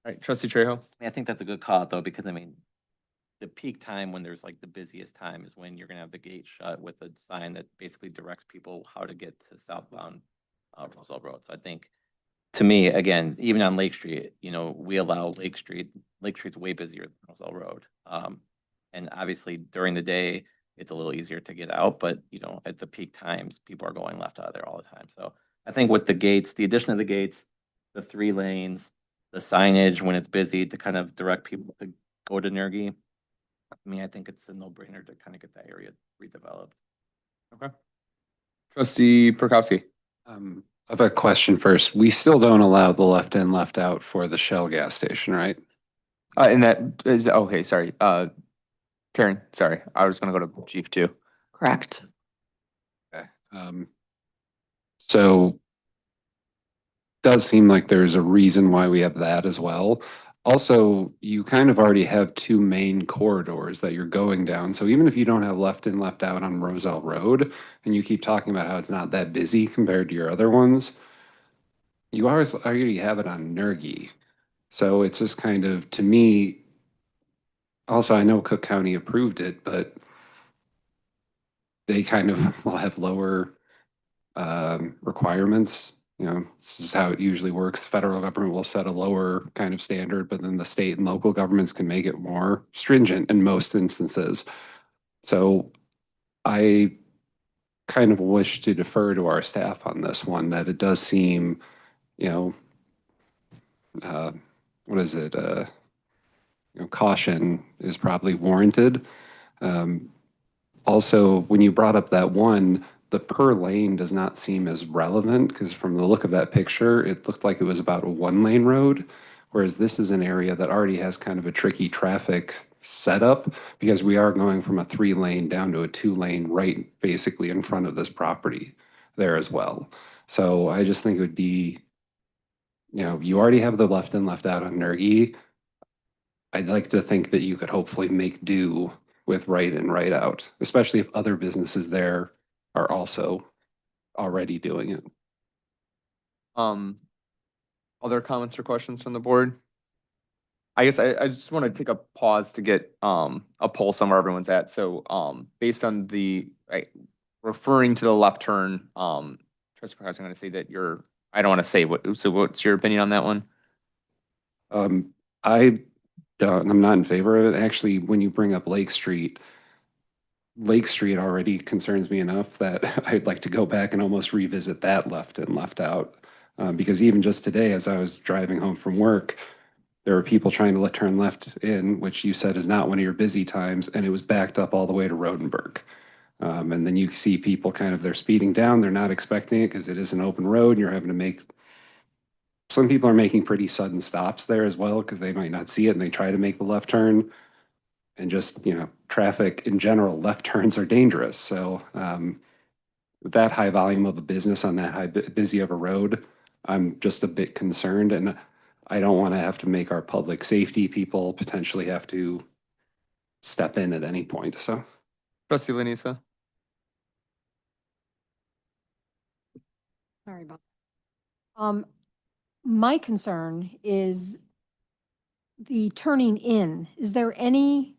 All right, Trustee Trejo? I think that's a good call though, because I mean, the peak time when there's like the busiest time is when you're gonna have the gate shut with a sign that basically directs people how to get to southbound Roselle Road. So I think to me, again, even on Lake Street, we allow Lake Street's way busier than Roselle Road. And obviously during the day, it's a little easier to get out, but at the peak times, people are going left out of there all the time. So I think with the gates, the addition of the gates, the 3 lanes, the signage when it's busy to kind of direct people to go to Nergy. I mean, I think it's a no-brainer to kind of get that area redeveloped. Okay. Trustee Prokowski. I have a question first. We still don't allow the left in, left out for the Shell gas station, right? And that is, okay, sorry. Karen, sorry. I was gonna go to Chief too. Correct. Okay. So does seem like there's a reason why we have that as well. Also, you kind of already have 2 main corridors that you're going down. So even if you don't have left in, left out on Roselle Road, and you keep talking about how it's not that busy compared to your other ones, you already have it on Nergy. So it's just kind of, to me, also, I know Cook County approved it, but they kind of will have lower requirements. This is how it usually works. The federal government will set a lower kind of standard, but then the state and local governments can make it more stringent in most instances. So I kind of wish to defer to our staff on this one, that it does seem, what is it? Caution is probably warranted. Also, when you brought up that one, the per lane does not seem as relevant because from the look of that picture, it looked like it was about a 1-lane road, whereas this is an area that already has kind of a tricky traffic setup because we are going from a 3-lane down to a 2-lane right basically in front of this property there as well. So I just think it would be, you already have the left in, left out on Nergy. I'd like to think that you could hopefully make do with right in, right out, especially if other businesses there are also already doing it. Other comments or questions from the board? I guess I just want to take a pause to get a pulse on where everyone's at. So based on the referring to the left turn, Trustee Perkins, I'm going to say that I don't want to say so what's your opinion on that one? I'm not in favor of it. Actually, when you bring up Lake Street already concerns me enough that I'd like to go back and almost revisit that left in, left out. Because even just today, as I was driving home from work, there were people trying to turn left in, which you said is not one of your busy times, and it was backed up all the way to Rodenberg. And then you see people they're speeding down, they're not expecting it because it is an open road, and you're having to make, some people are making pretty sudden stops there as well because they might not see it and they try to make the left turn. And just, traffic in general, left turns are dangerous. So with that high volume of a business on that busy of a road, I'm just a bit concerned. And I don't want to have to make our public safety people potentially have to step in at any point. So. Trustee Lanisa. Sorry about that. My concern is the turning in. Is there any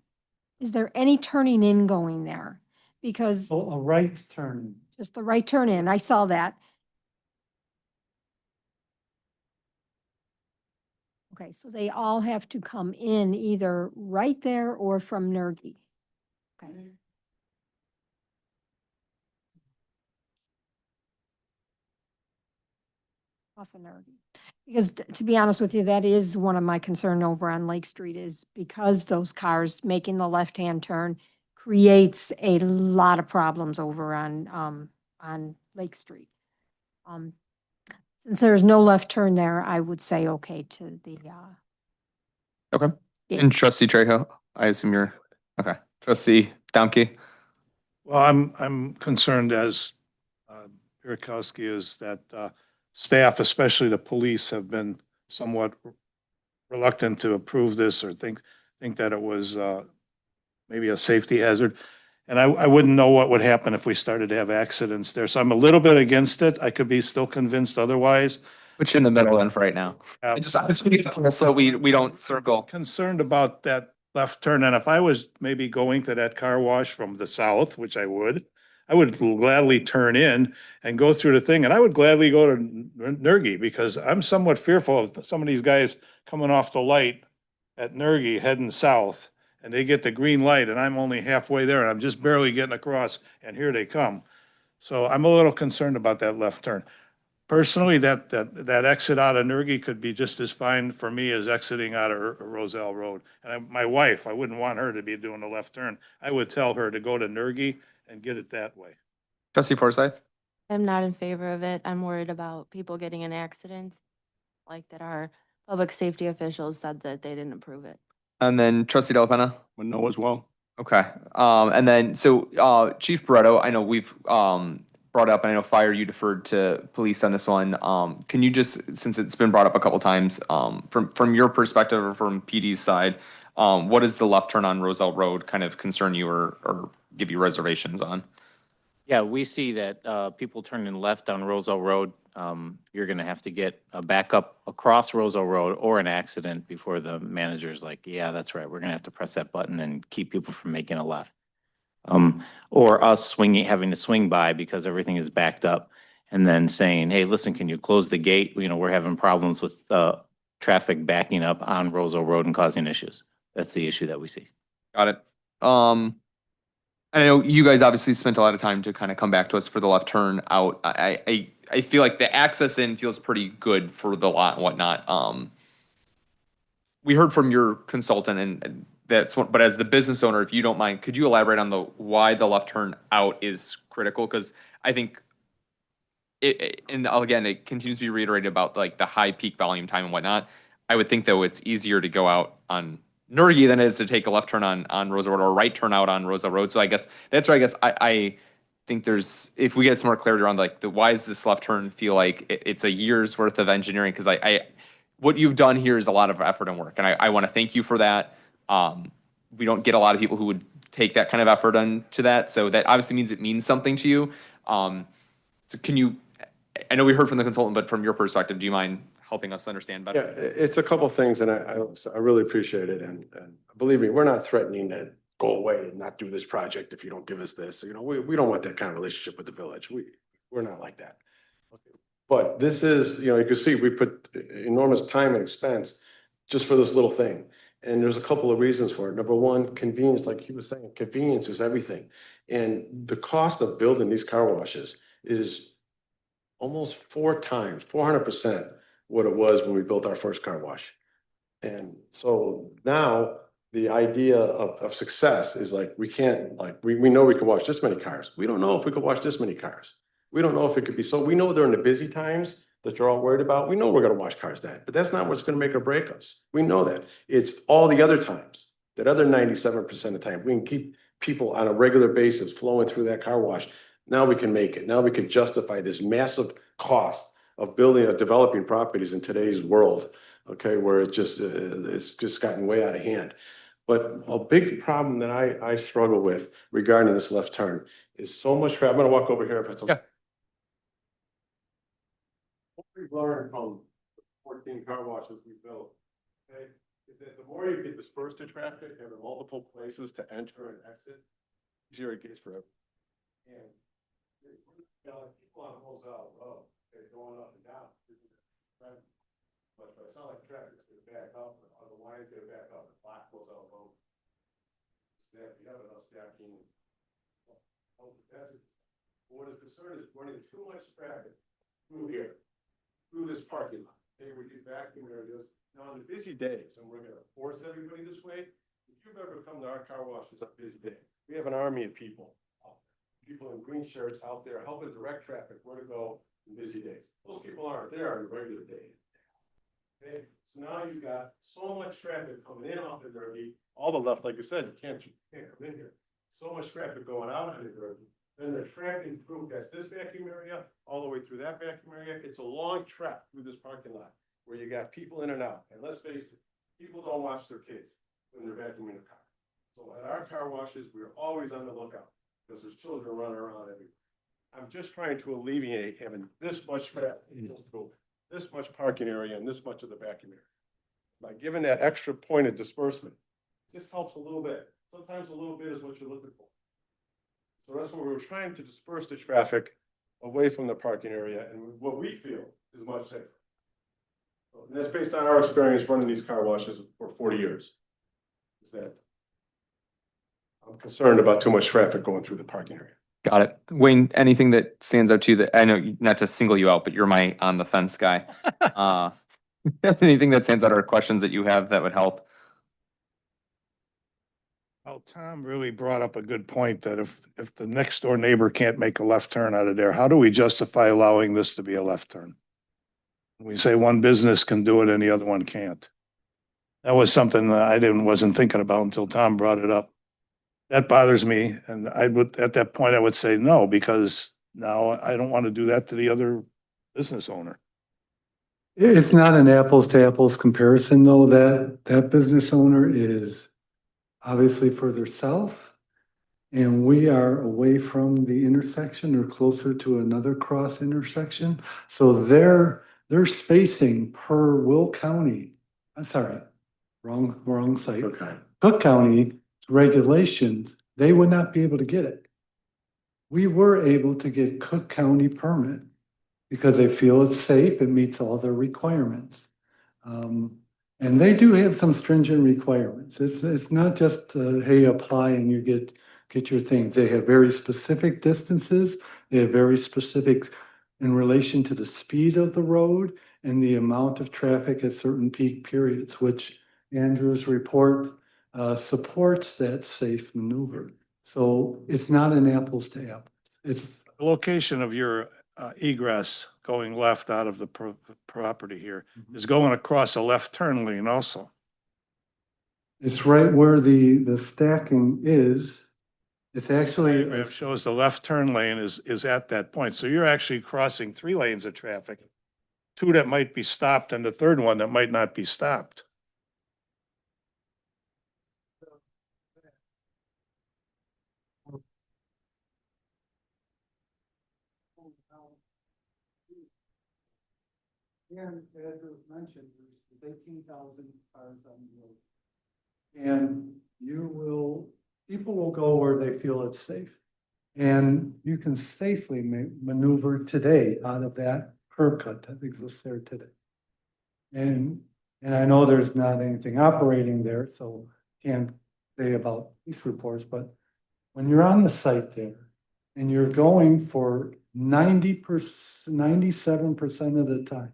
turning in going there? Because A right turn. just the right turn in, I saw that. Okay, so they all have to come in either right there or from Nergy. Okay. Off of Nergy. Because to be honest with you, that is one of my concern over on Lake Street is because those cars making the left-hand turn creates a lot of problems over on Lake Street. Since there's no left turn there, I would say okay to the, Okay. Yeah. And Trustee Trejo, I assume you're, okay. Trustee Domke. Well, I'm concerned as Pierkowski is that staff, especially the police, have been somewhat reluctant to approve this or think that it was maybe a safety hazard. And I wouldn't know what would happen if we started to have accidents there. So I'm a little bit against it. I could be still convinced otherwise. Put you in the middle then for right now. I just so we don't circle. Concerned about that left turn. And if I was maybe going to that car wash from the south, which I would, I would gladly turn in and go through the thing, and I would gladly go to Nergy, because I'm somewhat fearful of some of these guys coming off the light at Nergy heading south, and they get the green light, and I'm only halfway there, and I'm just barely getting across, and here they come. So I'm a little concerned about that left turn. Personally, that exit out of Nergy could be just as fine for me as exiting out of Roselle Road. And my wife, I wouldn't want her to be doing the left turn. I would tell her to go to Nergy and get it that way. Trustee Forsythe? I'm not in favor of it. I'm worried about people getting in accidents, like that our public safety officials said that they didn't approve it. And then trustee Della Penna? Would know as well. Okay, and then, so, Chief Barretto, I know we've, brought up, and I know fire, you deferred to police on this one. Can you just, since it's been brought up a couple times, from your perspective or from PD's side, what does the left turn on Roselle Road kind of concern you or give you reservations on? Yeah, we see that people turning left on Roselle Road, you're gonna have to get a backup across Roselle Road or an accident before the manager's like, yeah, that's right, we're gonna have to press that button and keep people from making a left. Or us having to swing by because everything is backed up and then saying, hey, listen, can you close the gate? You know, we're having problems with traffic backing up on Roselle Road and causing issues. That's the issue that we see. Got it. I know you guys obviously spent a lot of time to kind of come back to us for the left turn out. I feel like the access in feels pretty good for the lot and whatnot. We heard from your consultant, and that's what, but as the business owner, if you don't mind, could you elaborate on why the left turn out is critical? Because I think and again, it continues to be reiterated about like the high peak volume time and whatnot. I would think though it's easier to go out on Nergy than it is to take a left turn on Rosa Road or a right turn out on Rosa Road. So I guess that's where I think there's, if we get some more clarity around like why does this left turn feel like it's a year's worth of engineering? Because what you've done here is a lot of effort and work, and I want to thank you for that. We don't get a lot of people who would take that kind of effort into that, so that obviously means it means something to you. So can you, I know we heard from the consultant, but from your perspective, do you mind helping us understand better? Yeah, it's a couple things, and I really appreciate it, and believe me, we're not threatening to go away and not do this project if you don't give us this. You know, we don't want that kind of relationship with the village. We're not like that. But this is, you know, you can see we put enormous time and expense just for this little thing. And there's a couple of reasons for it. Number one, convenience, like he was saying, convenience is everything. And the cost of building these car washes is almost 400% what it was when we built our first car wash. And so now the idea of success is like, we can't, like, we know we can wash this many cars. We don't know if we could wash this many cars. We don't know if it could be, so we know during the busy times that you're all worried about, we know we're gonna wash cars then, but that's not what's gonna make or break us. We know that. It's all the other times, that other 97% of the time, we can keep people on a regular basis flowing through that car wash. Now we can make it. Now we can justify this massive cost of building or developing properties in today's world, okay, where it's just gotten way out of hand. But a big problem that I struggle with regarding this left turn is so much traffic. I'm gonna walk over here if it's okay. Yeah. What we've learned from the 14 car washes we built, okay, is that the more you can disperse the traffic, having multiple places to enter and exit, easier it gets for everyone. And you know, like people on Roselle Road, they're going up and down. But it's not like traffic's gonna back up, or the line's gonna back up and block Roselle Road. Staff, you have enough stacking. What is concerned is running too much traffic through here, through this parking lot. Okay, we do vacuum areas. Now on the busy days, and we're gonna force everybody this way, if you've ever come to our car washes on a busy day, we have an army of people. People in green shirts out there helping direct traffic where to go in busy days. Those people aren't there on a regular day. Okay, so now you've got so much traffic coming in off the Derby, all the left, like you said, you can't come in here. So much traffic going out on the Derby. Then they're tracking through, that's this vacuum area, all the way through that vacuum area. It's a long track through this parking lot where you got people in and out. And let's face it, people don't watch their kids when they're vacuuming a car. So at our car washes, we're always on the lookout because there's children running around everywhere. I'm just trying to alleviate having this much traffic, this much parking area and this much of the vacuum area. By giving that extra point of disbursement, just helps a little bit. Sometimes a little bit is what you're looking for. So that's what we were trying to disperse the traffic away from the parking area and what we feel is much safer. And that's based on our experience running these car washes for 40 years. Is that I'm concerned about too much traffic going through the parking area. Got it. Wayne, anything that stands out to you that, I know, not to single you out, but you're my on the fence guy. Anything that stands out or questions that you have that would help? Well, Tom really brought up a good point that if the next door neighbor can't make a left turn out of there, how do we justify allowing this to be a left turn? We say one business can do it and the other one can't. That was something that I wasn't thinking about until Tom brought it up. That bothers me, and I would, at that point, I would say no, because now I don't want to do that to the other business owner. It's not an apples to apples comparison, though. That business owner is obviously further south, and we are away from the intersection or closer to another cross intersection. So their spacing per Will County, I'm sorry, wrong site. Okay. Cook County regulations, they would not be able to get it. We were able to get Cook County permit because they feel it's safe, it meets all their requirements. And they do have some stringent requirements. It's not just, hey, apply and you get your thing. They have very specific distances. They have very specific in relation to the speed of the road and the amount of traffic at certain peak periods, which Andrew's report supports that safe maneuver. So it's not an apples to apples. It's The location of your egress going left out of the property here is going across a left turn lane also. It's right where the stacking is. It's actually, It shows the left turn lane is at that point. So you're actually crossing 3 lanes of traffic. 2 that might be stopped and the third one that might not be stopped. and as was mentioned, there's 18,000 cars on the road. And people will go where they feel it's safe. And you can safely maneuver today out of that curb cut that exists there today. And I know there's not anything operating there, so can't say about these reports, but when you're on the site there and you're going for 90%, 97% of the time,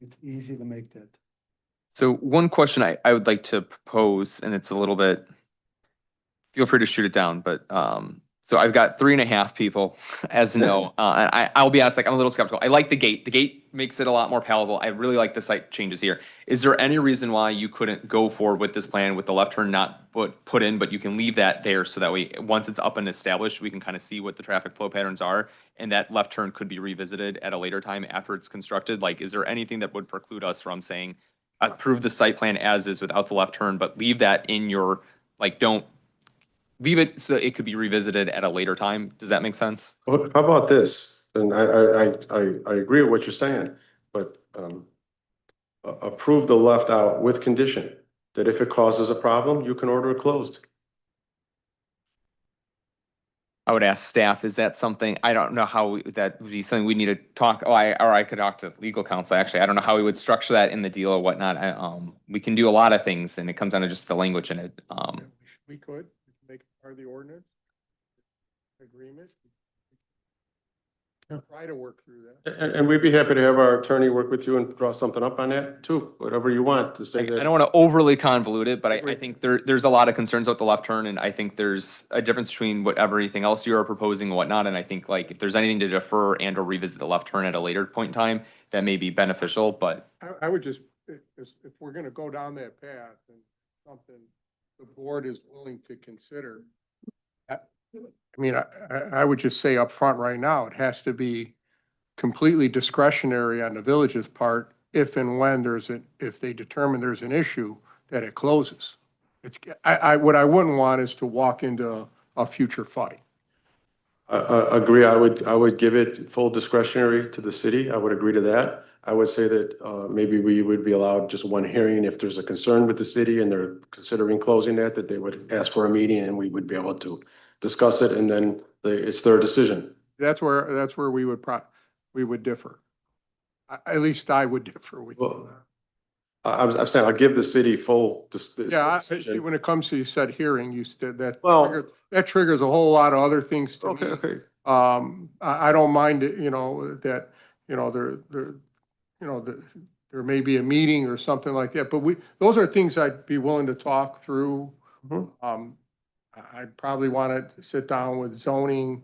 it's easy to make that. So one question I would like to propose, and it's a little bit, feel free to shoot it down, but so I've got 3.5 people as no, and I'll be honest, like I'm a little skeptical. I like the gate. The gate makes it a lot more palatable. I really like the site changes here. Is there any reason why you couldn't go forward with this plan with the left turn not put in, but you can leave that there so that way, once it's up and established, we can kind of see what the traffic flow patterns are, and that left turn could be revisited at a later time after it's constructed? Like, is there anything that would preclude us from saying, approve the site plan as is without the left turn, but leave that in your, like, don't leave it so that it could be revisited at a later time? Does that make sense? How about this? And I agree with what you're saying, but approve the left out with condition that if it causes a problem, you can order it closed. I would ask staff, is that something, I don't know how that would be something we need to talk, or I could talk to legal counsel, actually. I don't know how we would structure that in the deal or whatnot. We can do a lot of things and it comes down to just the language in it. We could make it part of the ordinance agreement. Try to work through that. And we'd be happy to have our attorney work with you and draw something up on that too, whatever you want to say. I don't want to overly convolute it, but I think there's a lot of concerns about the left turn, and I think there's a difference between everything else you are proposing and whatnot, and I think like if there's anything to defer and or revisit the left turn at a later point in time, that may be beneficial, but. I would just, if we're gonna go down that path and something the board is willing to consider, I mean, I would just say up front right now, it has to be completely discretionary on the village's part if and when if they determine there's an issue, that it closes. What I wouldn't want is to walk into a future fight. I agree. I would give it full discretionary to the city. I would agree to that. I would say that maybe we would be allowed just one hearing if there's a concern with the city and they're considering closing that they would ask for a meeting and we would be able to discuss it and then it's their decision. That's where we would differ. At least I would differ with you. Well, I'm saying I'll give the city full. Yeah, see, when it comes to, you said hearing, you said that, Well- that triggers a whole lot of other things to Okay, me. okay. I don't mind, it, that, there may be a meeting or something like that, but those are things I'd be willing to talk through. Mhm. I'd probably want to sit down with zoning,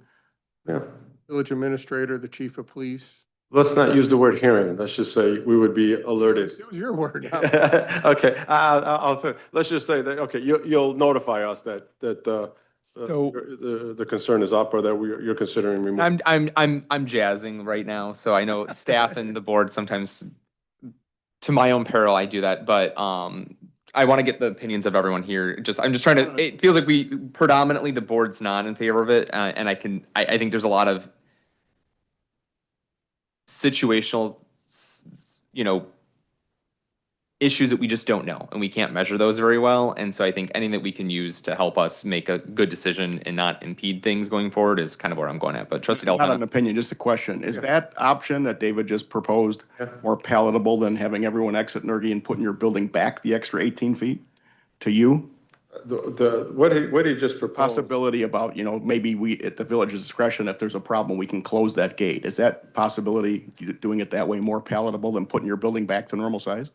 Yeah. village administrator, the chief of police. Let's not use the word hearing. Let's just say we would be alerted. It was your word. Okay, let's just say that, okay, you'll notify us that, the concern is up or that you're considering removing. I'm jazzing right now, so I know staff and the board sometimes, to my own peril, I do that, but I want to get the opinions of everyone here. I'm just trying to, it feels like predominantly the board's not in favor of it, and I think there's a lot of situational, issues that we just don't know, and we can't measure those very well. And so I think anything that we can use to help us make a good decision and not impede things going forward is kind of where I'm going at. But Trustee Not an Delphin, opinion, just a question. Is that option that David just proposed more palatable than having everyone exit Nergy and putting your building back the extra 18 feet to you? What he just proposed. Possibility about, maybe we, at the village's discretion, if there's a problem, we can close that gate. Is that possibility, doing it that way, more palatable than putting your building back to normal size?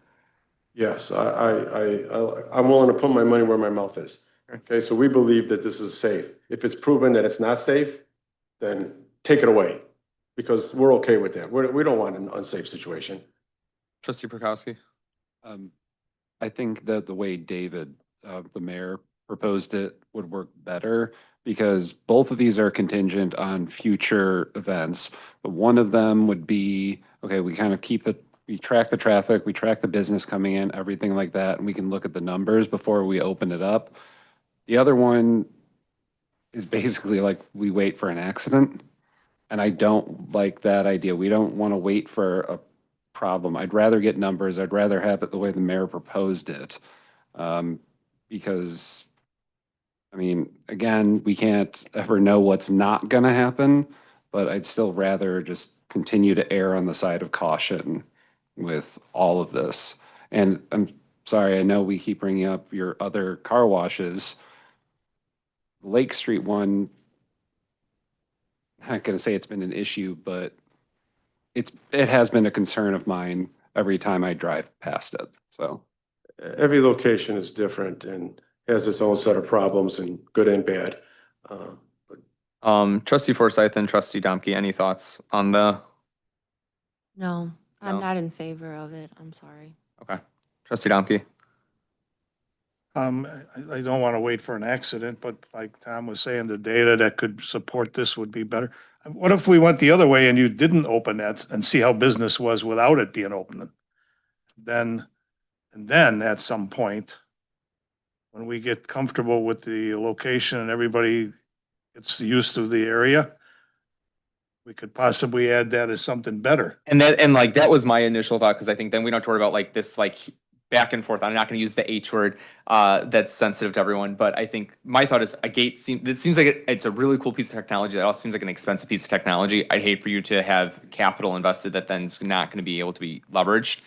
Yes, I'm willing to put my money where my mouth is. Okay, so we believe that this is safe. If it's proven that it's not safe, then take it away, because we're okay with that. We don't want an unsafe situation. Trustee Prokowski. I think that the way David, the mayor, proposed it would work better because both of these are contingent on future events. But one of them would be, okay, we kind of we track the traffic, we track the business coming in, everything like that, and we can look at the numbers before we open it up. The other one is basically like we wait for an accident, and I don't like that idea. We don't want to wait for a problem. I'd rather get numbers. I'd rather have it the way the mayor proposed it. Because, I mean, again, we can't ever know what's not going to happen, but I'd still rather just continue to err on the side of caution with all of this. And I'm sorry, I know we keep bringing up your other car washes. Lake Street one, I'm not going to say it's been an issue, but it has been a concern of mine every time I drive past it, so. Every location is different and has its own set of problems, and good and bad. Trustee Forsythe and Trustee Domke, any thoughts on the? No, I'm No? not in favor of it. I'm sorry. Okay. Trustee Domke. I don't want to wait for an accident, but like Tom was saying, the data that could support this would be better. What if we went the other way and you didn't open that and see how business was without it being open? Then at some point, when we get comfortable with the location and everybody gets used to the area, we could possibly add that as something better. And that was my initial thought, because I think then we don't have to worry about like this back and forth. I'm not going to use the H word that's sensitive to everyone, but I think my thought is a gate seems like it's a really cool piece of technology. That also seems like an expensive piece of technology. I'd hate for you to have capital invested that then is not going to be able to be leveraged.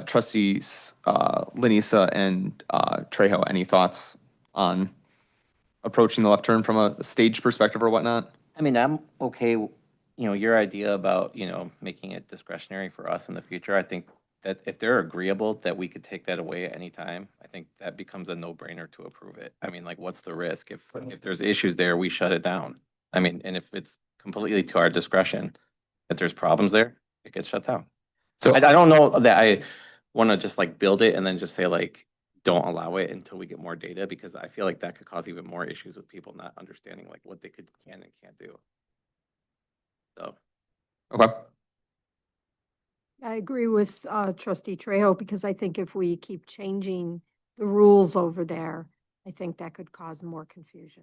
Trustees Lanisa and Trejo, any thoughts on approaching the left turn from a stage perspective or whatnot? I mean, I'm okay, your idea about, making it discretionary for us in the future. I think that if they're agreeable that we could take that away at any time, I think that becomes a no-brainer to approve it. I mean, like, what's the risk? If there's issues there, we shut it down. I mean, and if it's completely to our discretion, if there's problems there, it gets shut down. So I don't know that I want to just like build it and then just say like, don't allow it until we get more data, because I feel like that could cause even more issues with people not understanding like what they can and can't do. So. Okay. I agree with Trustee Trejo, because I think if we keep changing the rules over there, I think that could cause more confusion.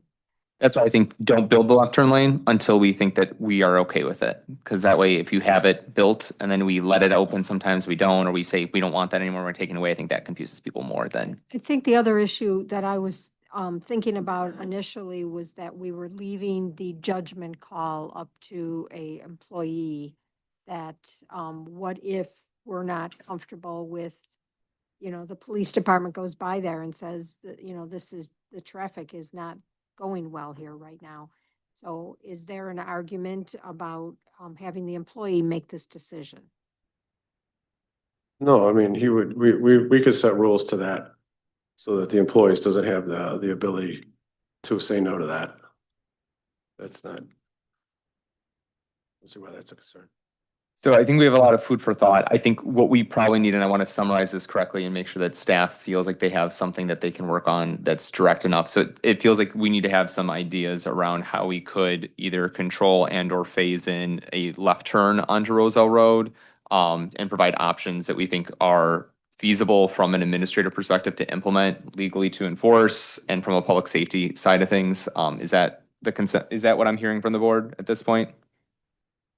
That's why I think don't build the left turn lane until we think that we are okay with it. Because that way, if you have it built and then we let it open, sometimes we don't, or we say we don't want that anymore, we're taking it away. I think that confuses people more than. I think the other issue that I was thinking about initially was that we were leaving the judgment call up to a employee that, what if we're not comfortable with, the police department goes by there and says that, the traffic is not going well here right now. So is there an argument about, having the employee make this decision? No, I mean, we could set rules to that so that the employees doesn't have the ability to say no to that. That's not. Let's see why that's a concern. So I think we have a lot of food for thought. I think what we probably need, and I want to summarize this correctly and make sure that staff feels like they have something that they can work on that's direct enough. So it feels like we need to have some ideas around how we could either control and or phase in a left turn onto Roselle Road, and provide options that we think are feasible from an administrative perspective to implement, legally to enforce, and from a public safety side of things. Is that the consent? Is that what I'm hearing from the board at this point?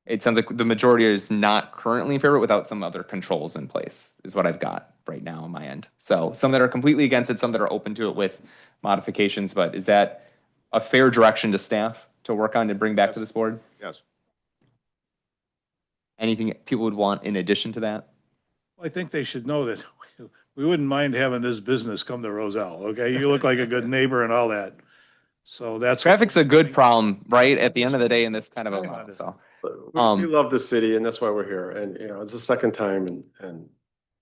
It sounds like the majority is not currently in favor without some other controls in place, is what I've got right now on my end. So some that are completely against it, some that are open to it with modifications, but is that a fair direction to staff to work on and bring back to this board? Yes. Anything people would want in addition to that? I think they should know that we wouldn't mind having this business come to Roselle, okay? You look like a good neighbor and all that. So that's. Traffic's a good problem, right? At the end of the day in this kind of a, so. We love the city and that's why we're here. And, it's the second time and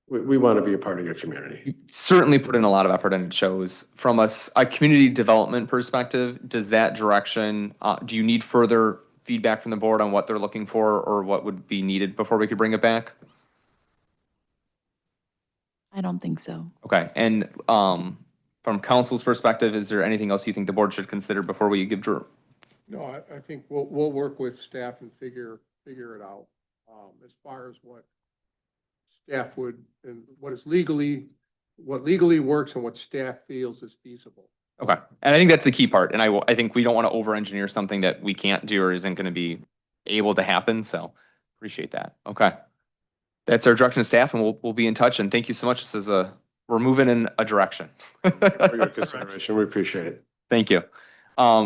we want to be a part of your community. Certainly put in a lot of effort and it shows. From a community development perspective, does that direction, do you need further feedback from the board on what they're looking for or what would be needed before we could bring it back? I don't think so. Okay, and from council's perspective, is there anything else you think the board should consider before we give No, I think we'll work with staff and figure it out. As far as what staff would, and what legally works and what staff feels is feasible. Okay, and I think that's the key part, and I think we don't want to over-engineer something that we can't do or isn't going to be able to happen, so appreciate that. Okay. That's our direction to staff, and we'll be in touch, and thank you so much. This is we're moving in a direction. For your consideration, we appreciate it. Thank you.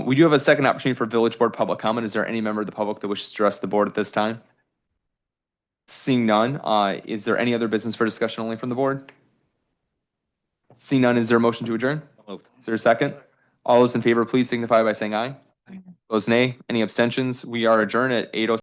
We do have a second opportunity for village board public comment. Is there any member of the public that wishes to address the board at this time? Seeing none, is there any other business for discussion only from the board? Seeing none, is there a motion to adjourn? Is there a second? All those in favor, please signify by saying aye. Those nay. Any abstentions? We are adjourned at 8:06.